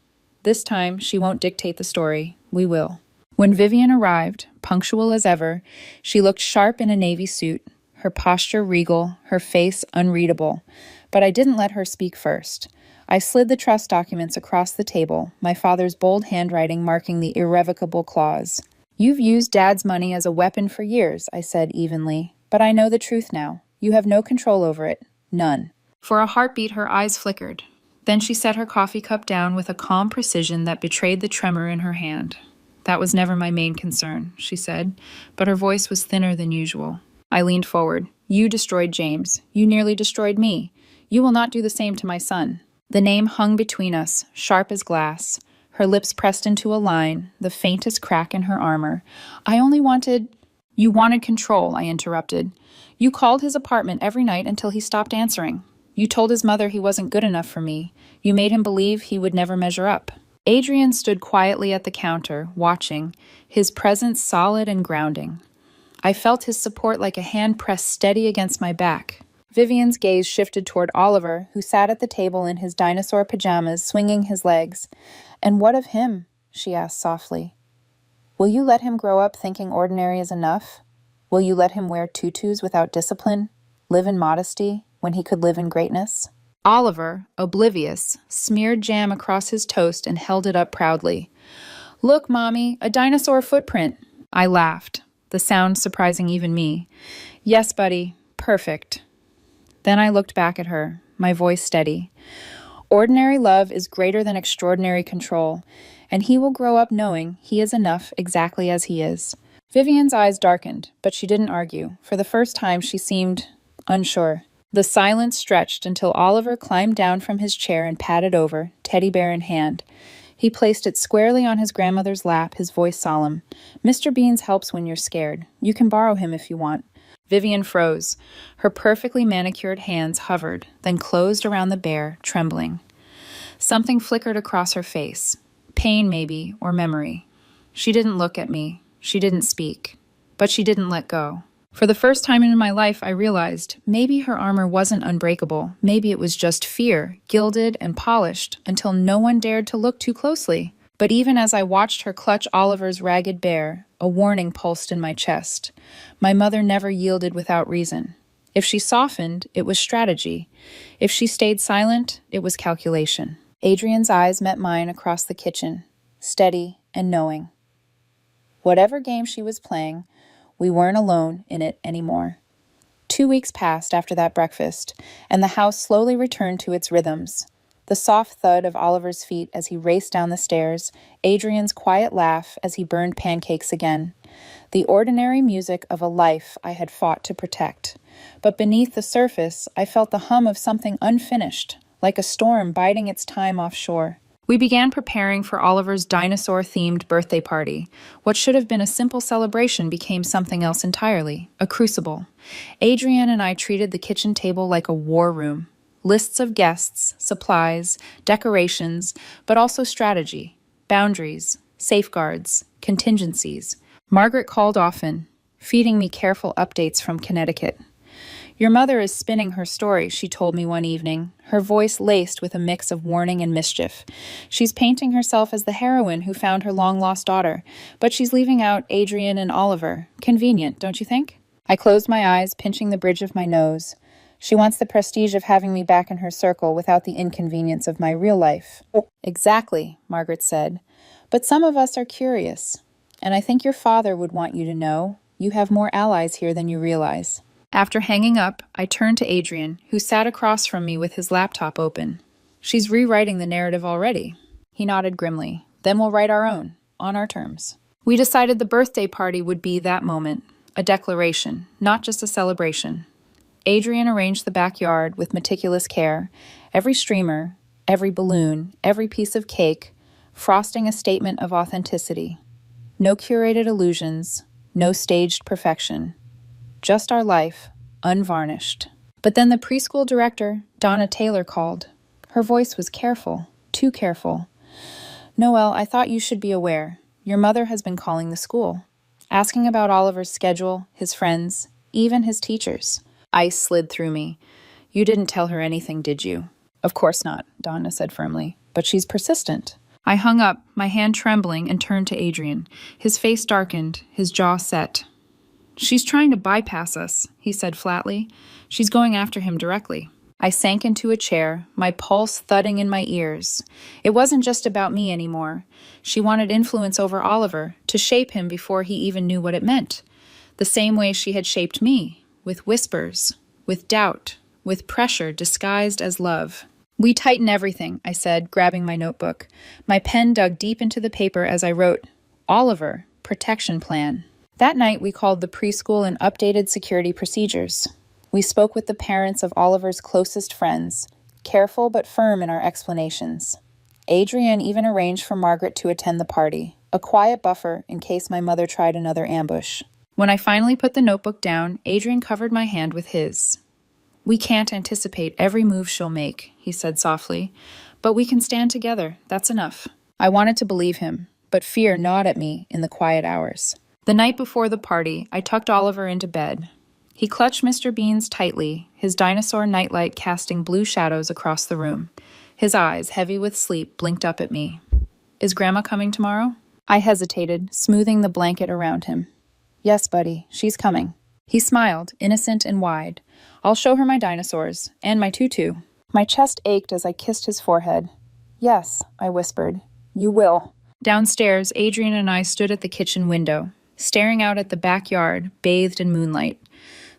This time, she won't dictate the story. We will. When Vivian arrived, punctual as ever, she looked sharp in a navy suit, her posture regal, her face unreadable. But I didn't let her speak first. I slid the trust documents across the table, my father's bold handwriting marking the irrevocable clause. "You've used Dad's money as a weapon for years," I said evenly. "But I know the truth now. You have no control over it. None." For a heartbeat, her eyes flickered. Then she set her coffee cup down with a calm precision that betrayed the tremor in her hand. "That was never my main concern," she said, but her voice was thinner than usual. I leaned forward. "You destroyed James. You nearly destroyed me. You will not do the same to my son." The name hung between us, sharp as glass. Her lips pressed into a line, the faintest crack in her armor. "I only wanted—" "You wanted control," I interrupted. "You called his apartment every night until he stopped answering. You told his mother he wasn't good enough for me. You made him believe he would never measure up." Adrian stood quietly at the counter, watching, his presence solid and grounding. I felt his support like a hand pressed steady against my back. Vivian's gaze shifted toward Oliver, who sat at the table in his dinosaur pajamas, swinging his legs. "And what of him?" she asked softly. "Will you let him grow up thinking ordinary is enough? Will you let him wear tutus without discipline, live in modesty, when he could live in greatness?" Oliver, oblivious, smeared jam across his toast and held it up proudly. "Look, Mommy, a dinosaur footprint." I laughed, the sound surprising even me. "Yes, buddy, perfect." Then I looked back at her, my voice steady. "Ordinary love is greater than extraordinary control, and he will grow up knowing he is enough exactly as he is." Vivian's eyes darkened, but she didn't argue. For the first time, she seemed unsure. The silence stretched until Oliver climbed down from his chair and padded over, teddy bear in hand. He placed it squarely on his grandmother's lap, his voice solemn. "Mr. Beans helps when you're scared. You can borrow him if you want." Vivian froze. Her perfectly manicured hands hovered, then closed around the bear, trembling. Something flickered across her face. Pain, maybe, or memory. She didn't look at me. She didn't speak. But she didn't let go. For the first time in my life, I realized maybe her armor wasn't unbreakable. Maybe it was just fear, gilded and polished, until no one dared to look too closely. But even as I watched her clutch Oliver's ragged bear, a warning pulsed in my chest. My mother never yielded without reason. If she softened, it was strategy. If she stayed silent, it was calculation. Adrian's eyes met mine across the kitchen, steady and knowing. Whatever game she was playing, we weren't alone in it anymore. 2 weeks passed after that breakfast, and the house slowly returned to its rhythms. The soft thud of Oliver's feet as he raced down the stairs, Adrian's quiet laugh as he burned pancakes again. The ordinary music of a life I had fought to protect. But beneath the surface, I felt the hum of something unfinished, like a storm biding its time offshore. We began preparing for Oliver's dinosaur-themed birthday party. What should have been a simple celebration became something else entirely, a crucible. Adrienne and I treated the kitchen table like a war room. Lists of guests, supplies, decorations, but also strategy, boundaries, safeguards, contingencies. Margaret called often, feeding me careful updates from Connecticut. Your mother is spinning her story, she told me one evening, her voice laced with a mix of warning and mischief. She's painting herself as the heroine who found her long-lost daughter, but she's leaving out Adrienne and Oliver. Convenient, don't you think? I closed my eyes, pinching the bridge of my nose. She wants the prestige of having me back in her circle without the inconvenience of my real life. Exactly, Margaret said. But some of us are curious, and I think your father would want you to know you have more allies here than you realize. After hanging up, I turned to Adrian, who sat across from me with his laptop open. She's rewriting the narrative already. He nodded grimly. Then we'll write our own, on our terms. We decided the birthday party would be that moment, a declaration, not just a celebration. Adrian arranged the backyard with meticulous care, every streamer, every balloon, every piece of cake, frosting a statement of authenticity. No curated illusions, no staged perfection. Just our life, unvarnished. But then the preschool director, Donna Taylor, called. Her voice was careful, too careful. Noelle, I thought you should be aware. Your mother has been calling the school, asking about Oliver's schedule, his friends, even his teachers. Ice slid through me. You didn't tell her anything, did you? Of course not, Donna said firmly. But she's persistent. I hung up, my hand trembling, and turned to Adrian. His face darkened, his jaw set. She's trying to bypass us, he said flatly. She's going after him directly. I sank into a chair, my pulse thudding in my ears. It wasn't just about me anymore. She wanted influence over Oliver, to shape him before he even knew what it meant. The same way she had shaped me, with whispers, with doubt, with pressure disguised as love. We tighten everything, I said, grabbing my notebook. My pen dug deep into the paper as I wrote, Oliver, protection plan. That night, we called the preschool and updated security procedures. We spoke with the parents of Oliver's closest friends, careful but firm in our explanations. Adrienne even arranged for Margaret to attend the party, a quiet buffer in case my mother tried another ambush. When I finally put the notebook down, Adrian covered my hand with his. We can't anticipate every move she'll make, he said softly, but we can stand together, that's enough. I wanted to believe him, but fear gnawed at me in the quiet hours. The night before the party, I tucked Oliver into bed. He clutched Mr. Beans tightly, his dinosaur nightlight casting blue shadows across the room. His eyes, heavy with sleep, blinked up at me. Is Grandma coming tomorrow? I hesitated, smoothing the blanket around him. Yes, buddy, she's coming. He smiled, innocent and wide. I'll show her my dinosaurs, and my tutu. My chest ached as I kissed his forehead. Yes, I whispered. You will. Downstairs, Adrian and I stood at the kitchen window, staring out at the backyard, bathed in moonlight.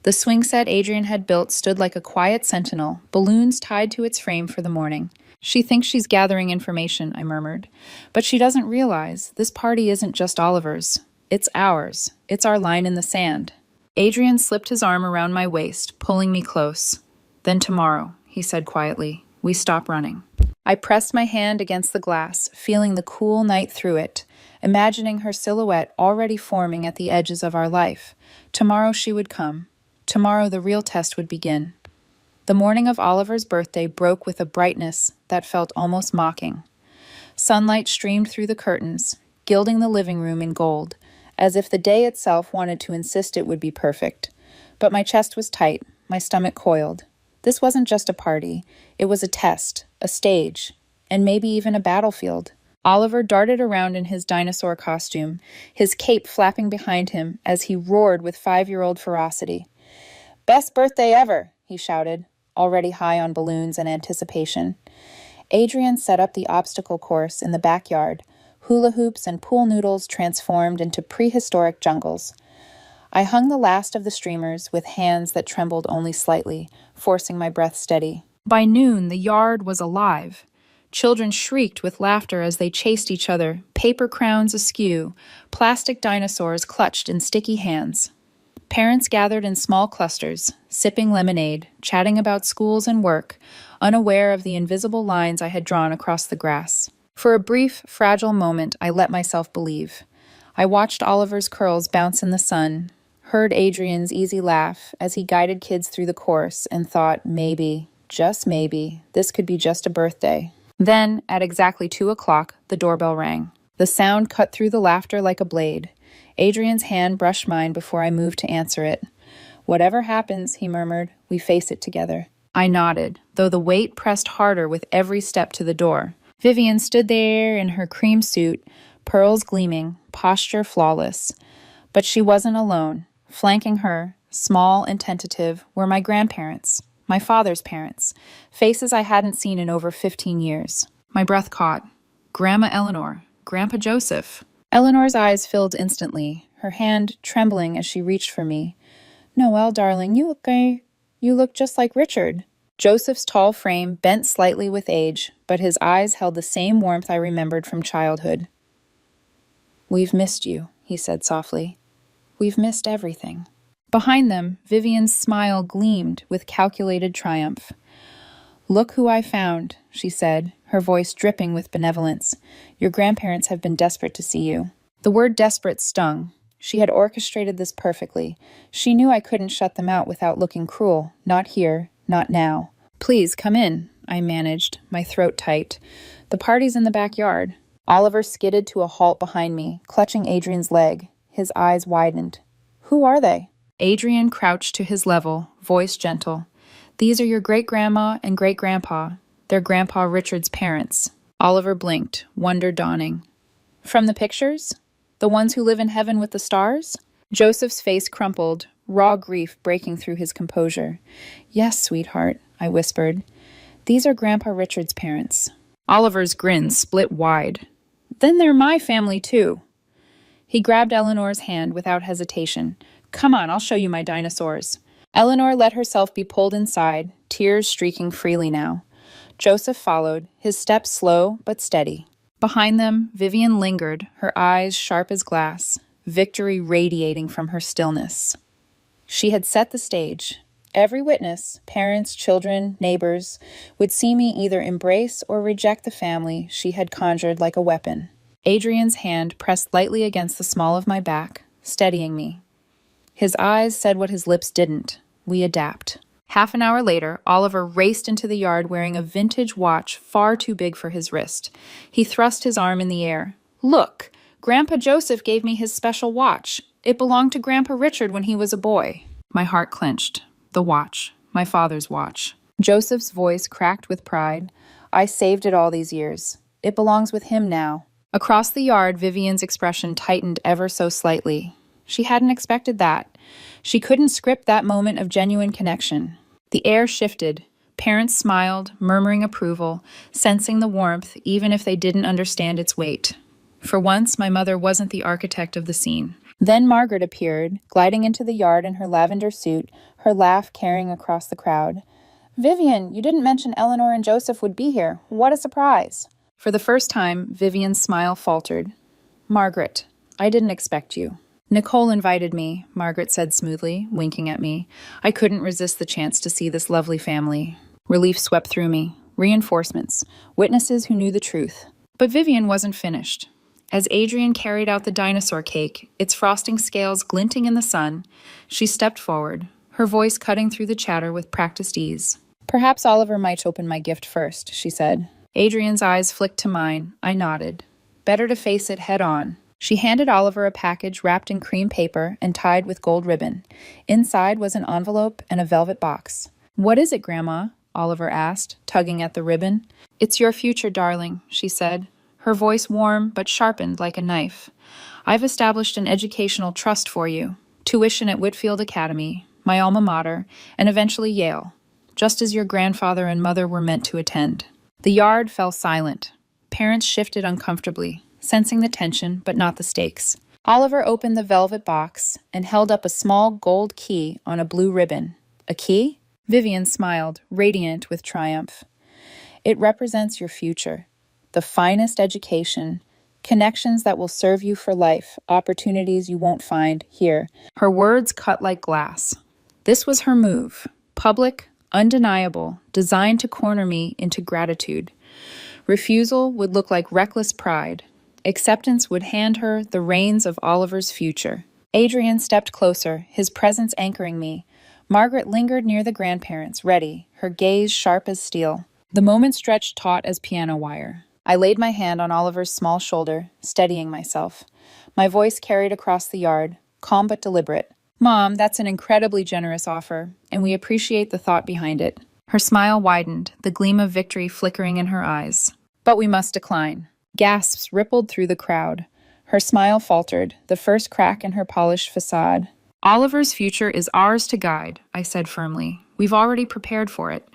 The swing set Adrian had built stood like a quiet sentinel, balloons tied to its frame for the morning. She thinks she's gathering information, I murmured. But she doesn't realize this party isn't just Oliver's. It's ours. It's our line in the sand. Adrian slipped his arm around my waist, pulling me close. Then tomorrow, he said quietly, we stop running. I pressed my hand against the glass, feeling the cool night through it, imagining her silhouette already forming at the edges of our life. Tomorrow she would come. Tomorrow the real test would begin. The morning of Oliver's birthday broke with a brightness that felt almost mocking. Sunlight streamed through the curtains, gilding the living room in gold, as if the day itself wanted to insist it would be perfect. But my chest was tight, my stomach coiled. This wasn't just a party. It was a test, a stage, and maybe even a battlefield. Oliver darted around in his dinosaur costume, his cape flapping behind him as he roared with 5-year-old ferocity. Best birthday ever, he shouted, already high on balloons and anticipation. Adrian set up the obstacle course in the backyard, hula hoops and pool noodles transformed into prehistoric jungles. I hung the last of the streamers with hands that trembled only slightly, forcing my breath steady. By noon, the yard was alive. Children shrieked with laughter as they chased each other, paper crowns askew, plastic dinosaurs clutched in sticky hands. Parents gathered in small clusters, sipping lemonade, chatting about schools and work, unaware of the invisible lines I had drawn across the grass. For a brief, fragile moment, I let myself believe. I watched Oliver's curls bounce in the sun, heard Adrian's easy laugh as he guided kids through the course, and thought, maybe, just maybe, this could be just a birthday. Then, at exactly 2 o'clock, the doorbell rang. The sound cut through the laughter like a blade. Adrian's hand brushed mine before I moved to answer it. Whatever happens, he murmured, we face it together. I nodded, though the weight pressed harder with every step to the door. Vivian stood there in her cream suit, pearls gleaming, posture flawless. But she wasn't alone. Flanking her, small and tentative, were my grandparents, my father's parents, faces I hadn't seen in over 15 years. My breath caught. Grandma Eleanor, Grandpa Joseph. Eleanor's eyes filled instantly, her hand trembling as she reached for me. Noelle, darling, you look just like Richard. Joseph's tall frame bent slightly with age, but his eyes held the same warmth I remembered from childhood. We've missed you, he said softly. We've missed everything. Behind them, Vivian's smile gleamed with calculated triumph. Look who I found, she said, her voice dripping with benevolence. Your grandparents have been desperate to see you. The word desperate stung. She had orchestrated this perfectly. She knew I couldn't shut them out without looking cruel. Not here, not now. Please, come in, I managed, my throat tight. The party's in the backyard. Oliver skidded to a halt behind me, clutching Adrian's leg. His eyes widened. Who are they? Adrian crouched to his level, voice gentle. These are your great-grandma and great-grandpa. They're Grandpa Richard's parents. Oliver blinked, wonder dawning. From the pictures? The ones who live in heaven with the stars? Joseph's face crumpled, raw grief breaking through his composure. Yes, sweetheart, I whispered. These are Grandpa Richard's parents. Oliver's grin split wide. Then they're my family, too. He grabbed Eleanor's hand without hesitation. Come on, I'll show you my dinosaurs. Eleanor let herself be pulled inside, tears streaking freely now. Joseph followed, his steps slow but steady. Behind them, Vivian lingered, her eyes sharp as glass, victory radiating from her stillness. She had set the stage. Every witness, parents, children, neighbors, would see me either embrace or reject the family she had conjured like a weapon. Adrian's hand pressed lightly against the small of my back, steadying me. His eyes said what his lips didn't. We adapt. Half an hour later, Oliver raced into the yard wearing a vintage watch far too big for his wrist. He thrust his arm in the air. Look, Grandpa Joseph gave me his special watch. It belonged to Grandpa Richard when he was a boy. My heart clenched. The watch. My father's watch. Joseph's voice cracked with pride. I saved it all these years. It belongs with him now. Across the yard, Vivian's expression tightened ever so slightly. She hadn't expected that. She couldn't script that moment of genuine connection. The air shifted. Parents smiled, murmuring approval, sensing the warmth even if they didn't understand its weight. For once, my mother wasn't the architect of the scene. Then Margaret appeared, gliding into the yard in her lavender suit, her laugh carrying across the crowd. Vivian, you didn't mention Eleanor and Joseph would be here. What a surprise. For the first time, Vivian's smile faltered. Margaret, I didn't expect you. Nicole invited me, Margaret said smoothly, winking at me. I couldn't resist the chance to see this lovely family. Relief swept through me. Reinforcements. Witnesses who knew the truth. But Vivian wasn't finished. As Adrian carried out the dinosaur cake, its frosting scales glinting in the sun, she stepped forward, her voice cutting through the chatter with practiced ease. Perhaps Oliver might open my gift first, she said. Adrian's eyes flicked to mine. I nodded. Better to face it head on. She handed Oliver a package wrapped in cream paper and tied with gold ribbon. Inside was an envelope and a velvet box. What is it, Grandma? Oliver asked, tugging at the ribbon. It's your future, darling, she said, her voice warm but sharpened like a knife. I've established an educational trust for you. Tuition at Whitfield Academy, my alma mater, and eventually Yale, just as your grandfather and mother were meant to attend. The yard fell silent. Parents shifted uncomfortably, sensing the tension but not the stakes. Oliver opened the velvet box and held up a small gold key on a blue ribbon. A key? Vivian smiled, radiant with triumph. It represents your future. The finest education, connections that will serve you for life, opportunities you won't find here. Her words cut like glass. This was her move. Public, undeniable, designed to corner me into gratitude. Refusal would look like reckless pride. Acceptance would hand her the reins of Oliver's future. Adrian stepped closer, his presence anchoring me. Margaret lingered near the grandparents, ready, her gaze sharp as steel. The moment stretched taut as piano wire. I laid my hand on Oliver's small shoulder, steadying myself. My voice carried across the yard, calm but deliberate. Mom, that's an incredibly generous offer, and we appreciate the thought behind it. Her smile widened, the gleam of victory flickering in her eyes. But we must decline. Gasps rippled through the crowd. Her smile faltered, the first crack in her polished facade. Oliver's future is ours to guide, I said firmly. We've already prepared for it.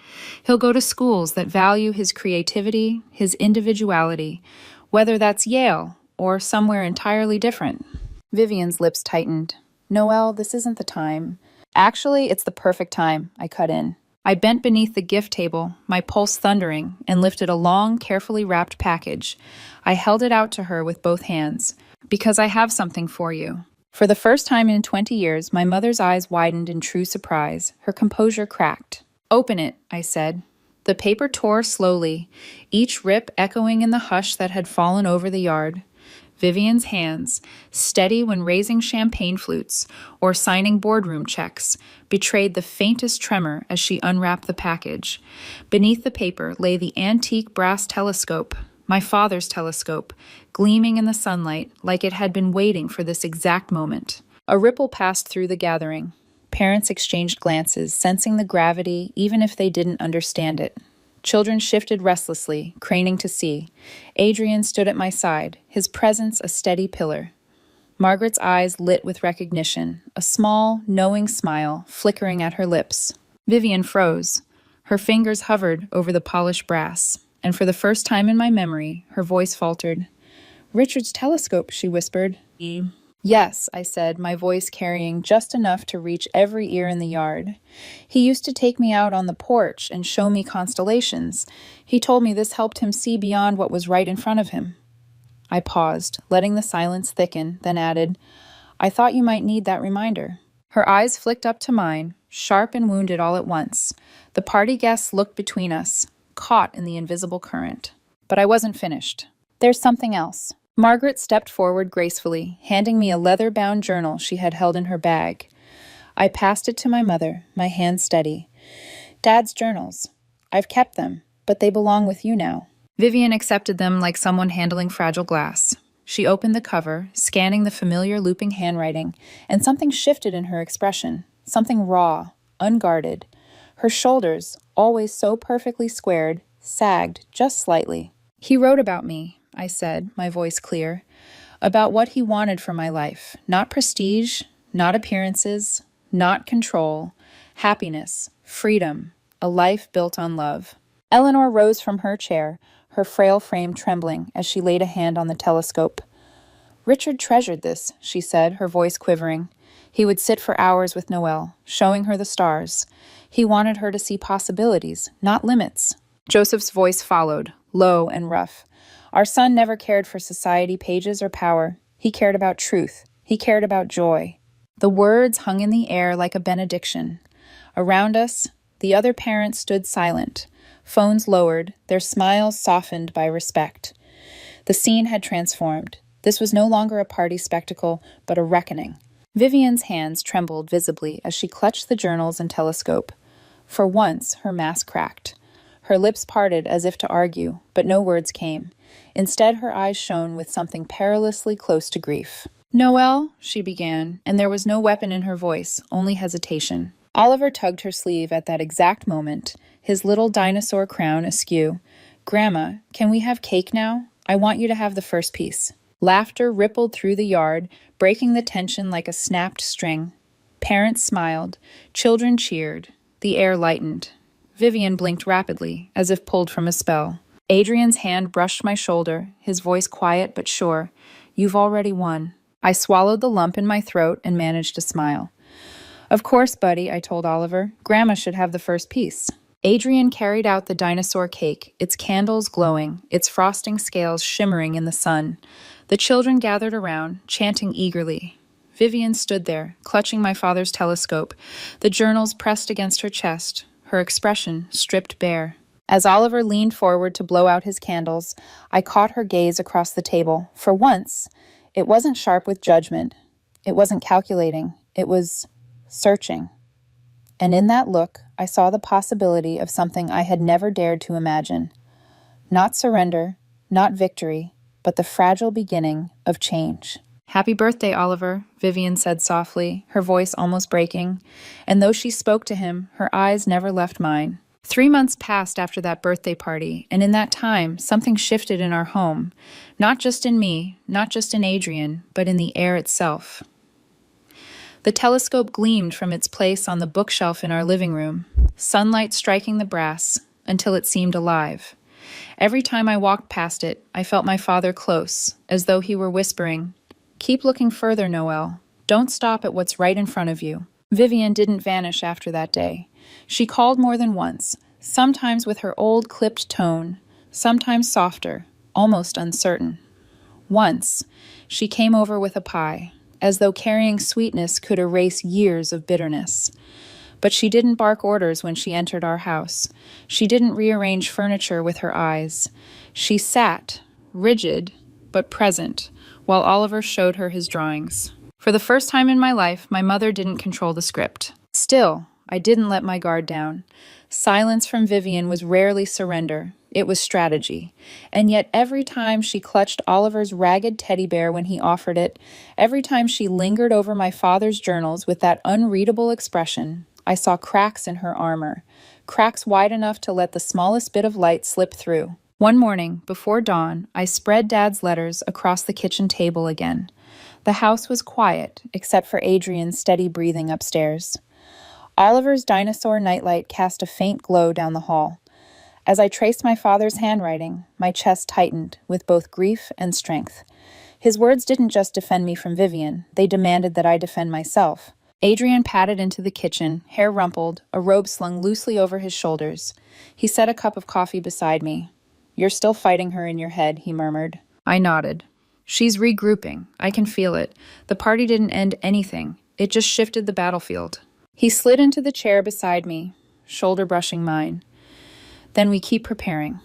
He'll go to schools that value his creativity, his individuality, whether that's Yale or somewhere entirely different. Vivian's lips tightened. Noelle, this isn't the time. Actually, it's the perfect time, I cut in. I bent beneath the gift table, my pulse thundering, and lifted a long, carefully wrapped package. I held it out to her with both hands. Because I have something for you. For the first time in 20 years, my mother's eyes widened in true surprise. Her composure cracked. Open it, I said. The paper tore slowly, each rip echoing in the hush that had fallen over the yard. Vivian's hands, steady when raising champagne flutes or signing boardroom checks, betrayed the faintest tremor as she unwrapped the package. Beneath the paper lay the antique brass telescope, my father's telescope, gleaming in the sunlight like it had been waiting for this exact moment. A ripple passed through the gathering. Parents exchanged glances, sensing the gravity even if they didn't understand it. Children shifted restlessly, craning to see. Adrian stood at my side, his presence a steady pillar. Margaret's eyes lit with recognition, a small, knowing smile flickering at her lips. Vivian froze. Her fingers hovered over the polished brass, and for the first time in my memory, her voice faltered. "Richard's telescope," she whispered. "Yes," I said, my voice carrying just enough to reach every ear in the yard. "He used to take me out on the porch and show me constellations. He told me this helped him see beyond what was right in front of him." I paused, letting the silence thicken, then added, "I thought you might need that reminder." Her eyes flicked up to mine, sharp and wounded all at once. The party guests looked between us, caught in the invisible current. But I wasn't finished. "There's something else." Margaret stepped forward gracefully, handing me a leather-bound journal she had held in her bag. I passed it to my mother, my hand steady. "Dad's journals. I've kept them, but they belong with you now." Vivian accepted them like someone handling fragile glass. She opened the cover, scanning the familiar looping handwriting, and something shifted in her expression, something raw, unguarded. Her shoulders, always so perfectly squared, sagged just slightly. "He wrote about me," I said, my voice clear, "about what he wanted for my life. Not prestige, not appearances, not control. Happiness, freedom, a life built on love." Eleanor rose from her chair, her frail frame trembling as she laid a hand on the telescope. "Richard treasured this," she said, her voice quivering. He would sit for hours with Noelle, showing her the stars. He wanted her to see possibilities, not limits. Joseph's voice followed, low and rough. "Our son never cared for society pages or power. He cared about truth. He cared about joy." The words hung in the air like a benediction. Around us, the other parents stood silent, phones lowered, their smiles softened by respect. The scene had transformed. This was no longer a party spectacle, but a reckoning. Vivian's hands trembled visibly as she clutched the journals and telescope. For once, her mask cracked. Her lips parted as if to argue, but no words came. Instead, her eyes shone with something perilously close to grief. "Noelle," she began, and there was no weapon in her voice, only hesitation. Oliver tugged her sleeve at that exact moment, his little dinosaur crown askew. "Grandma, can we have cake now? I want you to have the first piece." Laughter rippled through the yard, breaking the tension like a snapped string. Parents smiled. Children cheered. The air lightened. Vivian blinked rapidly, as if pulled from a spell. Adrian's hand brushed my shoulder, his voice quiet but sure. "You've already won." I swallowed the lump in my throat and managed to smile. "Of course, buddy," I told Oliver. "Grandma should have the first piece." Adrian carried out the dinosaur cake, its candles glowing, its frosting scales shimmering in the sun. The children gathered around, chanting eagerly. Vivian stood there, clutching my father's telescope, the journals pressed against her chest, her expression stripped bare. As Oliver leaned forward to blow out his candles, I caught her gaze across the table. For once, it wasn't sharp with judgment. It wasn't calculating. It was searching. And in that look, I saw the possibility of something I had never dared to imagine. Not surrender, not victory, but the fragile beginning of change. "Happy birthday, Oliver," Vivian said softly, her voice almost breaking, and though she spoke to him, her eyes never left mine. 3 months passed after that birthday party, and in that time, something shifted in our home. Not just in me, not just in Adrian, but in the air itself. The telescope gleamed from its place on the bookshelf in our living room, sunlight striking the brass until it seemed alive. Every time I walked past it, I felt my father close, as though he were whispering, "Keep looking further, Noelle. Don't stop at what's right in front of you." Vivian didn't vanish after that day. She called more than once, sometimes with her old clipped tone, sometimes softer, almost uncertain. Once, she came over with a pie, as though carrying sweetness could erase years of bitterness. But she didn't bark orders when she entered our house. She didn't rearrange furniture with her eyes. She sat, rigid but present, while Oliver showed her his drawings. For the first time in my life, my mother didn't control the script. Still, I didn't let my guard down. Silence from Vivian was rarely surrender. It was strategy. And yet every time she clutched Oliver's ragged teddy bear when he offered it, every time she lingered over my father's journals with that unreadable expression, I saw cracks in her armor, cracks wide enough to let the smallest bit of light slip through. One morning, before dawn, I spread Dad's letters across the kitchen table again. The house was quiet, except for Adrian's steady breathing upstairs. Oliver's dinosaur nightlight cast a faint glow down the hall. As I traced my father's handwriting, my chest tightened with both grief and strength. His words didn't just defend me from Vivian, they demanded that I defend myself. Adrian padded into the kitchen, hair rumpled, a robe slung loosely over his shoulders. He set a cup of coffee beside me. "You're still fighting her in your head," he murmured. I nodded. "She's regrouping. I can feel it. The party didn't end anything. It just shifted the battlefield." He slid into the chair beside me, shoulder brushing mine. "Then we keep preparing.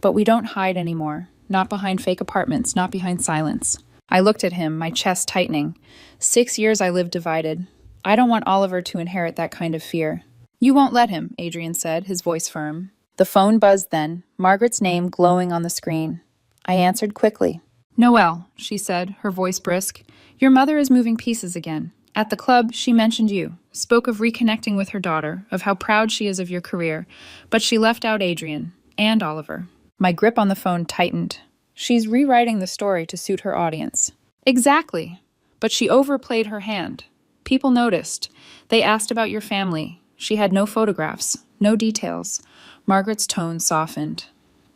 But we don't hide anymore. Not behind fake apartments, not behind silence." I looked at him, my chest tightening. 6 years I lived divided. I don't want Oliver to inherit that kind of fear. "You won't let him," Adrian said, his voice firm. The phone buzzed then, Margaret's name glowing on the screen. I answered quickly. "Noelle," she said, her voice brisk. "Your mother is moving pieces again. At the club, she mentioned you, spoke of reconnecting with her daughter, of how proud she is of your career, but she left out Adrian and Oliver." My grip on the phone tightened. "She's rewriting the story to suit her audience." "Exactly. But she overplayed her hand. People noticed. They asked about your family. She had no photographs, no details." Margaret's tone softened.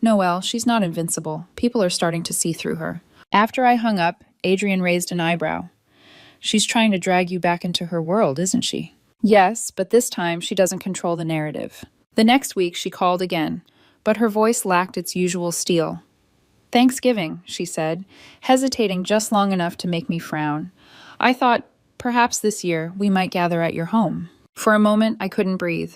"Noelle, she's not invincible. People are starting to see through her." After I hung up, Adrian raised an eyebrow. "She's trying to drag you back into her world, isn't she?" "Yes, but this time she doesn't control the narrative." The next week she called again, but her voice lacked its usual steel. "Thanksgiving," she said, hesitating just long enough to make me frown. "I thought, perhaps this year, we might gather at your home." For a moment, I couldn't breathe.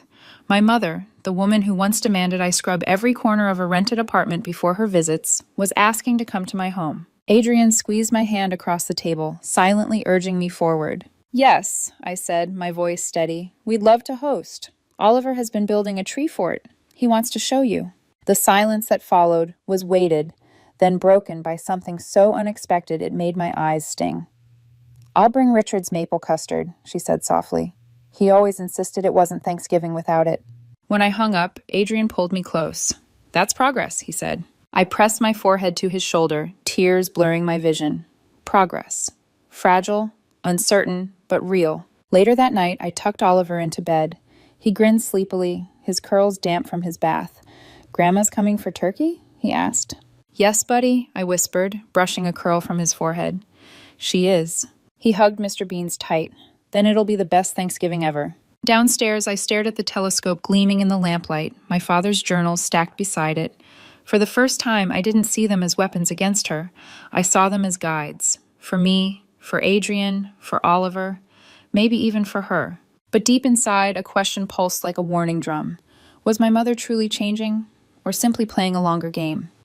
My mother, the woman who once demanded I scrub every corner of a rented apartment before her visits, was asking to come to my home. Adrian squeezed my hand across the table, silently urging me forward. "Yes," I said, my voice steady. "We'd love to host. Oliver has been building a tree fort. He wants to show you." The silence that followed was weighted, then broken by something so unexpected it made my eyes sting. "I'll bring Richard's maple custard," she said softly. "He always insisted it wasn't Thanksgiving without it." When I hung up, Adrian pulled me close. "That's progress," he said. I pressed my forehead to his shoulder, tears blurring my vision. Progress. Fragile, uncertain, but real. Later that night, I tucked Oliver into bed. He grinned sleepily, his curls damp from his bath. "Grandma's coming for turkey?" he asked. "Yes, buddy," I whispered, brushing a curl from his forehead. "She is." He hugged Mr. Beans tight. "Then it'll be the best Thanksgiving ever." Downstairs, I stared at the telescope gleaming in the lamplight, my father's journals stacked beside it. For the first time, I didn't see them as weapons against her. I saw them as guides. For me, for Adrian, for Oliver, maybe even for her. But deep inside, a question pulsed like a warning drum. Was my mother truly changing, or simply playing a longer game?